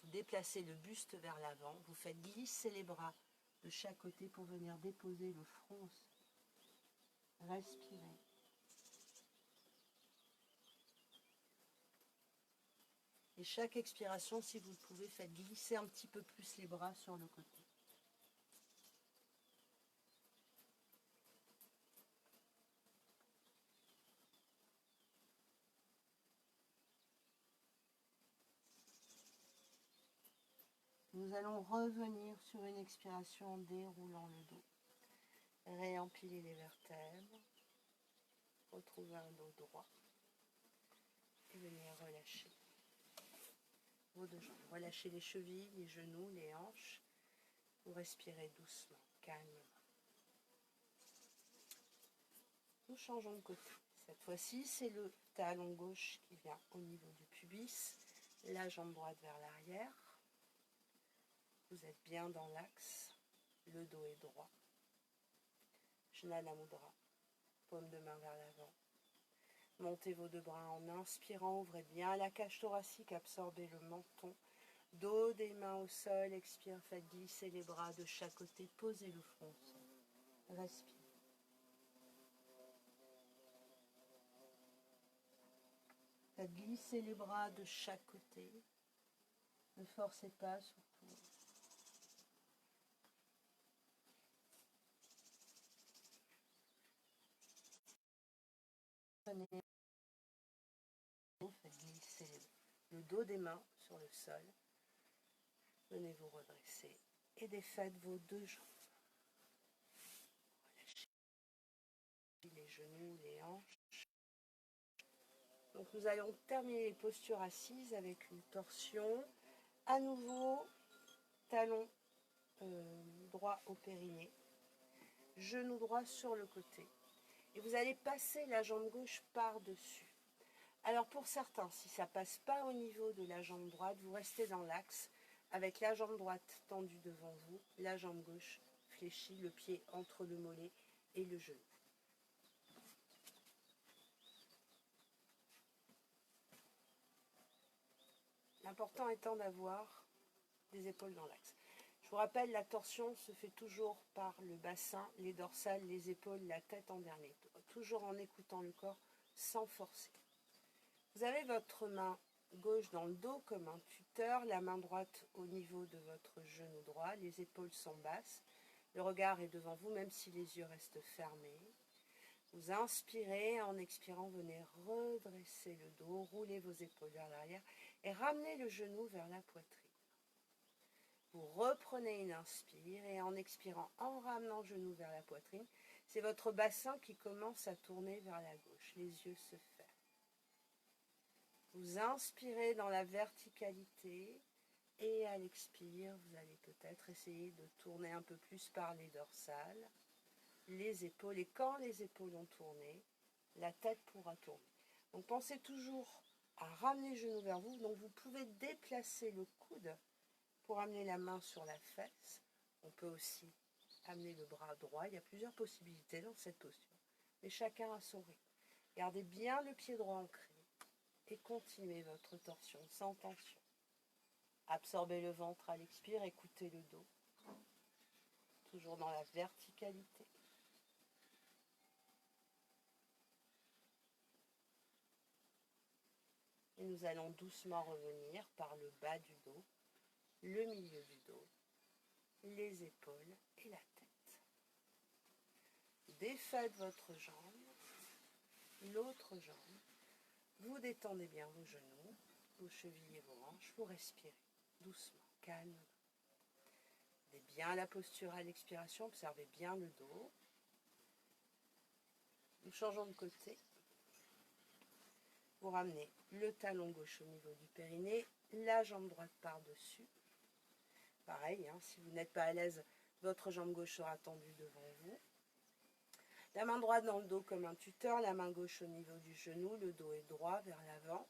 déplacez le buste vers l'avant. Vous faites glisser les bras de chaque côté pour venir déposer le front. Respirez. Et chaque expiration, si vous le pouvez, faites glisser un petit peu plus les bras sur le côté. Nous allons revenir sur une expiration en déroulant le dos. Réempiler les vertèbres. Retrouver un dos droit. Et venir relâcher vos deux jambes. Relâchez les chevilles, les genoux, les hanches. Vous respirez doucement, calmement. Nous changeons de côté. Cette fois-ci, c'est le talon gauche qui vient au niveau du pubis. La jambe droite vers l'arrière. Vous êtes bien dans l'axe. Le dos est droit. Jnana Mudra. Paume de main vers l'avant. Montez vos deux bras en inspirant. Ouvrez bien la cage thoracique. Absorbez le menton. Dos des mains au sol. Expire. Faites glisser les bras de chaque côté. Posez le front au sol. Respire. Faites glisser les bras de chaque côté. Ne forcez pas surtout. Faites glisser le dos des mains sur le sol. Venez vous redresser et défaites vos deux jambes. Relâchez les genoux, les hanches. Donc nous allons terminer les postures assises avec une torsion. À nouveau, talon droit au périnée. Genou droit sur le côté. Et vous allez passer la jambe gauche par-dessus. Alors pour certains, si ça ne passe pas au niveau de la jambe droite, vous restez dans l'axe avec la jambe droite tendue devant vous, la jambe gauche fléchie, le pied entre le mollet et le genou. L'important étant d'avoir des épaules dans l'axe. Je vous rappelle, la torsion se fait toujours par le bassin, les dorsales, les épaules, la tête en dernier. Toujours en écoutant le corps sans forcer. Vous avez votre main gauche dans le dos comme un tuteur, la main droite au niveau de votre genou droit, les épaules sont basses, le regard est devant vous même si les yeux restent fermés. Vous inspirez, en expirant, venez redresser le dos, roulez vos épaules vers l'arrière et ramenez le genou vers la poitrine. Vous reprenez une inspire et en expirant, en ramenant le genou vers la poitrine, c'est votre bassin qui commence à tourner vers la gauche. Les yeux se ferment. Vous inspirez dans la verticalité et à l'expire, vous allez peut-être essayer de tourner un peu plus par les dorsales, les épaules. Et quand les épaules ont tourné, la tête pourra tourner. Donc pensez toujours à ramener le genou vers vous. Donc vous pouvez déplacer le coude pour amener la main sur la fesse. On peut aussi amener le bras droit. Il y a plusieurs possibilités dans cette posture. Mais chacun a son rythme. Gardez bien le pied droit ancré et continuez votre torsion sans tension. Absorbez le ventre à l'expire, écoutez le dos. Toujours dans la verticalité. Et nous allons doucement revenir par le bas du dos, le milieu du dos, les épaules et la tête. Défaites votre jambe, l'autre jambe. Vous détendez bien vos genoux, vos chevilles et vos hanches. Vous respirez doucement, calme. Gardez bien la posture à l'expiration, observez bien le dos. Nous changeons de côté. Vous ramenez le talon gauche au niveau du périnée, la jambe droite par-dessus. Pareil, si vous n'êtes pas à l'aise, votre jambe gauche sera tendue devant vous. La main droite dans le dos comme un tuteur, la main gauche au niveau du genou, le dos est droit vers l'avant.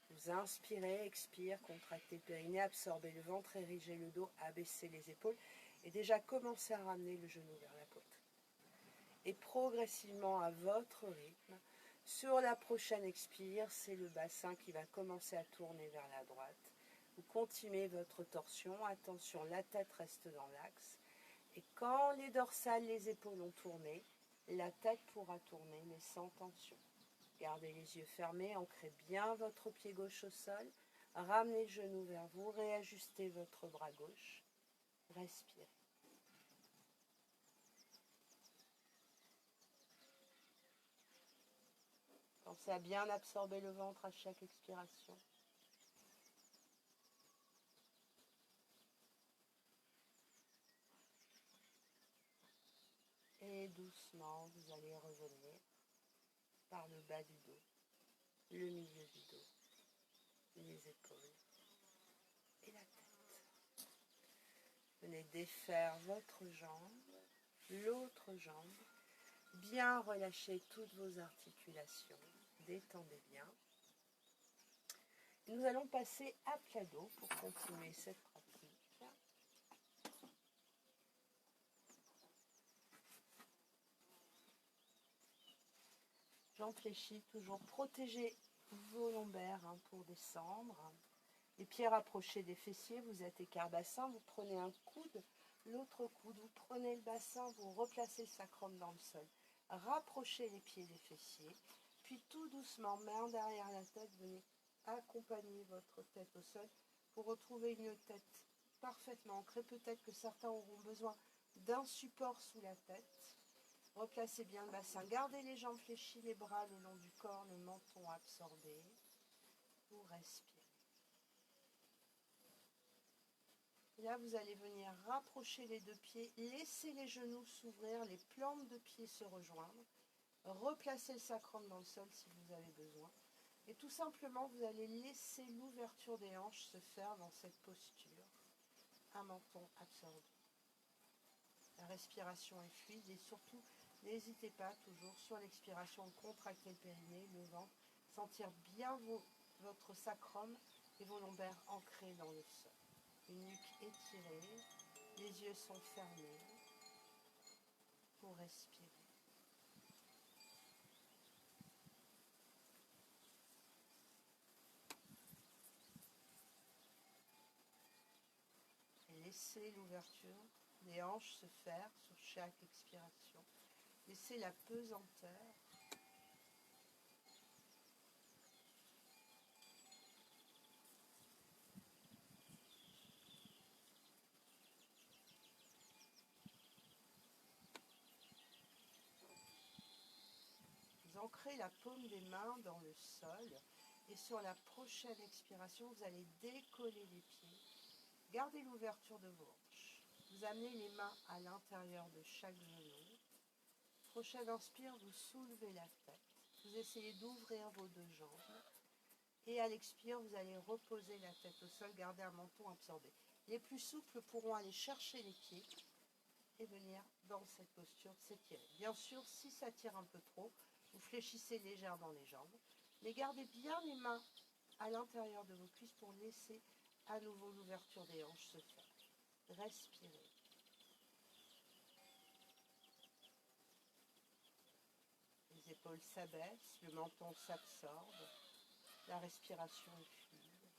Vous inspirez, expire, contractez le périnée, absorbez le ventre, érigez le dos, abaissez les épaules et déjà commencez à ramener le genou vers la poitrine. Et progressivement à votre rythme, sur la prochaine expire, c'est le bassin qui va commencer à tourner vers la droite. Vous continuez votre torsion, attention, la tête reste dans l'axe. Et quand les dorsales, les épaules ont tourné, la tête pourra tourner, mais sans tension. Gardez les yeux fermés, ancrez bien votre pied gauche au sol, ramenez le genou vers vous, réajustez votre bras gauche, respirez. Pensez à bien absorber le ventre à chaque expiration. Et doucement, vous allez revenir par le bas du dos, le milieu du dos, les épaules et la tête. Venez défaire votre jambe, l'autre jambe. Bien relâchez toutes vos articulations. Détendez bien. Nous allons passer à plat dos pour continuer cette pratique. Jambes fléchies, toujours protégez vos lombaires pour descendre. Les pieds rapprochés des fessiers, vous êtes écart bassin, vous prenez un coude, l'autre coude, vous prenez le bassin, vous replacez le sacrum dans le sol. Rapprochez les pieds des fessiers, puis tout doucement, main derrière la tête, venez accompagner votre tête au sol pour retrouver une tête parfaitement ancrée. Peut-être que certains auront besoin d'un support sous la tête. Replacez bien le bassin, gardez les jambes fléchies, les bras le long du corps, le menton absorbé. Vous respirez. Et là, vous allez venir rapprocher les deux pieds, laisser les genoux s'ouvrir, les plantes de pieds se rejoindre. Replacez le sacrum dans le sol si vous avez besoin. Et tout simplement, vous allez laisser l'ouverture des hanches se faire dans cette posture. Un menton absorbé. La respiration est fluide et surtout, n'hésitez pas toujours sur l'expiration à contracter le périnée, le ventre, sentir bien votre sacrum et vos lombaires ancrés dans le sol. Une nuque étirée, les yeux sont fermés pour respirer. Et laissez l'ouverture des hanches se faire sur chaque expiration. Laissez la pesanteur. Vous ancrez la paume des mains dans le sol et sur la prochaine expiration, vous allez décoller les pieds Gardez l'ouverture de vos hanches. Vous amenez les mains à l'intérieur de chaque genou. Prochaine inspire, vous soulevez la tête. Vous essayez d'ouvrir vos deux jambes. Et à l'expire, vous allez reposer la tête au sol, garder un menton absorbé. Les plus souples pourront aller chercher les pieds et venir dans cette posture s'étirer. Bien sûr, si ça tire un peu trop, vous fléchissez légèrement les jambes. Mais gardez bien les mains à l'intérieur de vos cuisses pour laisser à nouveau l'ouverture des hanches se faire. Respirez. Les épaules s'abaissent, le menton s'absorbe, la respiration est fluide.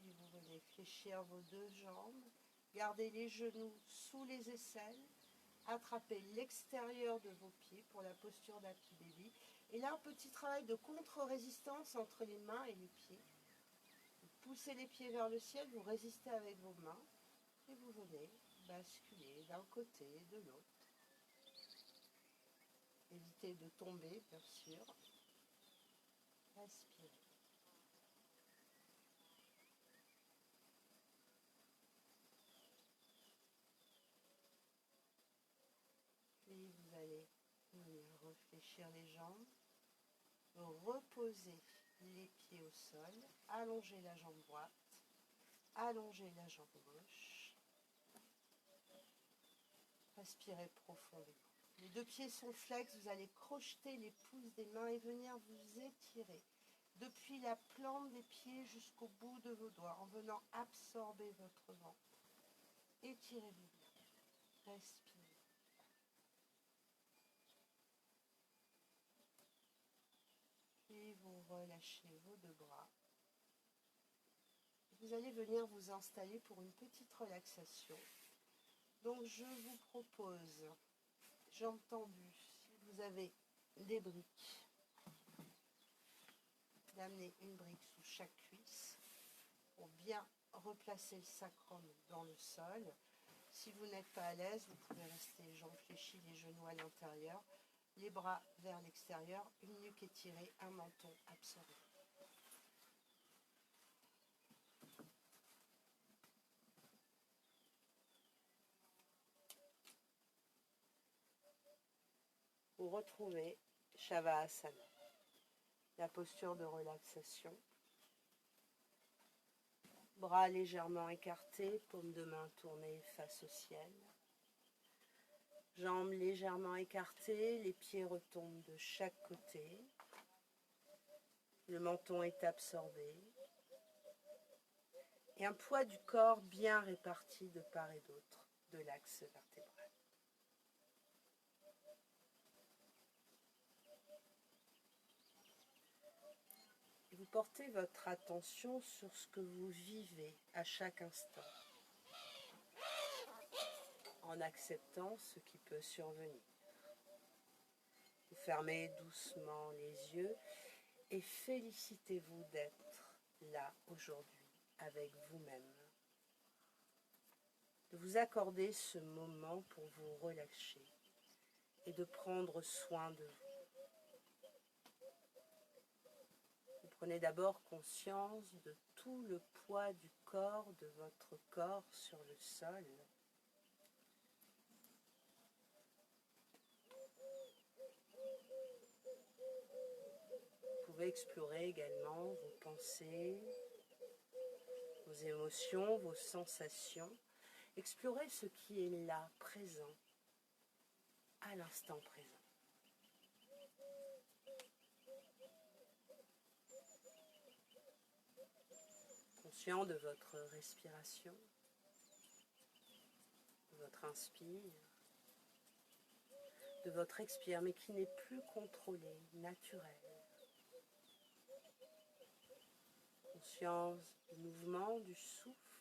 Et vous venez fléchir vos deux jambes, gardez les genoux sous les aisselles, attrapez l'extérieur de vos pieds pour la posture d'Happy Baby. Et là, un petit travail de contre-résistance entre les mains et les pieds. Vous poussez les pieds vers le ciel, vous résistez avec vos mains et vous venez basculer d'un côté, de l'autre. Évitez de tomber, bien sûr. Respirez. Puis vous allez venir réfléchir les jambes. Reposez les pieds au sol. Allongez la jambe droite. Allongez la jambe gauche. Respirez profondément. Les deux pieds sont flex. Vous allez crocheter les pouces des mains et venir vous étirer depuis la plante des pieds jusqu'au bout de vos doigts en venant absorber votre ventre. Étirez-vous bien. Respirez. Puis vous relâchez vos deux bras. Vous allez venir vous installer pour une petite relaxation. Donc je vous propose, jambes tendues, si vous avez des briques, d'amener une brique sous chaque cuisse pour bien replacer le sacrum dans le sol. Si vous n'êtes pas à l'aise, vous pouvez rester les jambes fléchies, les genoux à l'intérieur, les bras vers l'extérieur, une nuque étirée, un menton absorbé. Vous retrouvez Shavasana, la posture de relaxation. Bras légèrement écartés, paume de main tournée face au ciel. Jambes légèrement écartées, les pieds retombent de chaque côté. Le menton est absorbé. Et un poids du corps bien réparti de part et d'autre de l'axe vertébral. Et vous portez votre attention sur ce que vous vivez à chaque instant, en acceptant ce qui peut survenir. Vous fermez doucement les yeux et félicitez-vous d'être là aujourd'hui avec vous-même. De vous accorder ce moment pour vous relâcher et de prendre soin de vous. Vous prenez d'abord conscience de tout le poids du corps, de votre corps sur le sol. Vous pouvez explorer également vos pensées, vos émotions, vos sensations. Explorez ce qui est là, présent, à l'instant présent. Conscient de votre respiration, de votre inspire, de votre expire, mais qui n'est plus contrôlé, naturel. Conscience du mouvement, du souffle,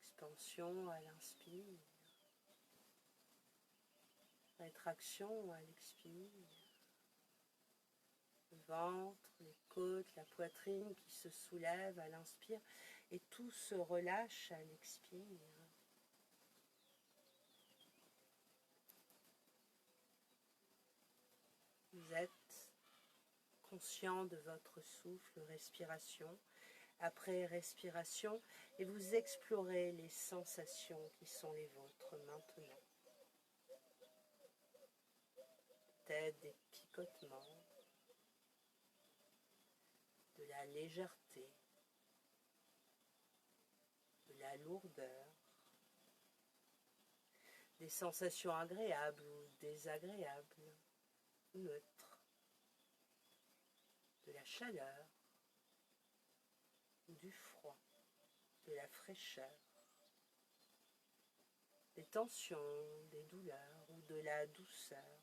expansion à l'inspire, rétraction à l'expire, le ventre, les côtes, la poitrine qui se soulèvent à l'inspire et tout se relâche à l'expire. Vous êtes conscient de votre souffle, respiration après respiration, et vous explorez les sensations qui sont les vôtres maintenant. Peut-être des picotements, de la légèreté, de la lourdeur, des sensations agréables ou désagréables, neutres, de la chaleur, du froid, de la fraîcheur, des tensions, des douleurs ou de la douceur.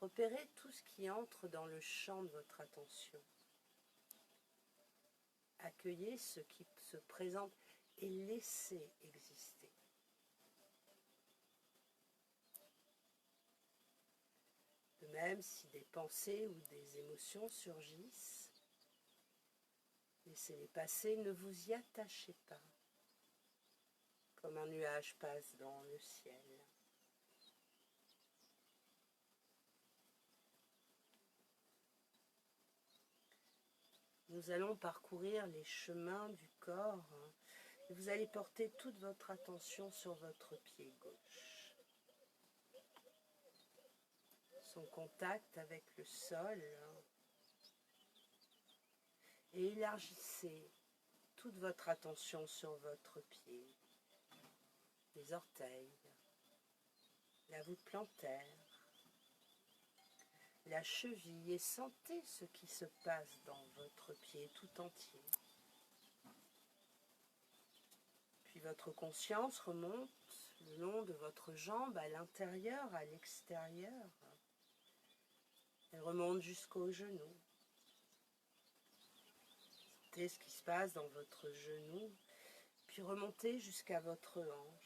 Repérez tout ce qui entre dans le champ de votre attention. Accueillez ce qui se présente et laissez exister. De même, si des pensées ou des émotions surgissent, laissez-les passer, ne vous y attachez pas, comme un nuage passe dans le ciel. Nous allons parcourir les chemins du corps et vous allez porter toute votre attention sur votre pied gauche. Son contact avec le sol, et élargissez toute votre attention sur votre pied, les orteils, la voûte plantaire, la cheville, et sentez ce qui se passe dans votre pied tout entier. Puis votre conscience remonte le long de votre jambe, à l'intérieur, à l'extérieur. Elle remonte jusqu'au genou. Sentez ce qui se passe dans votre genou, puis remontez jusqu'à votre hanche.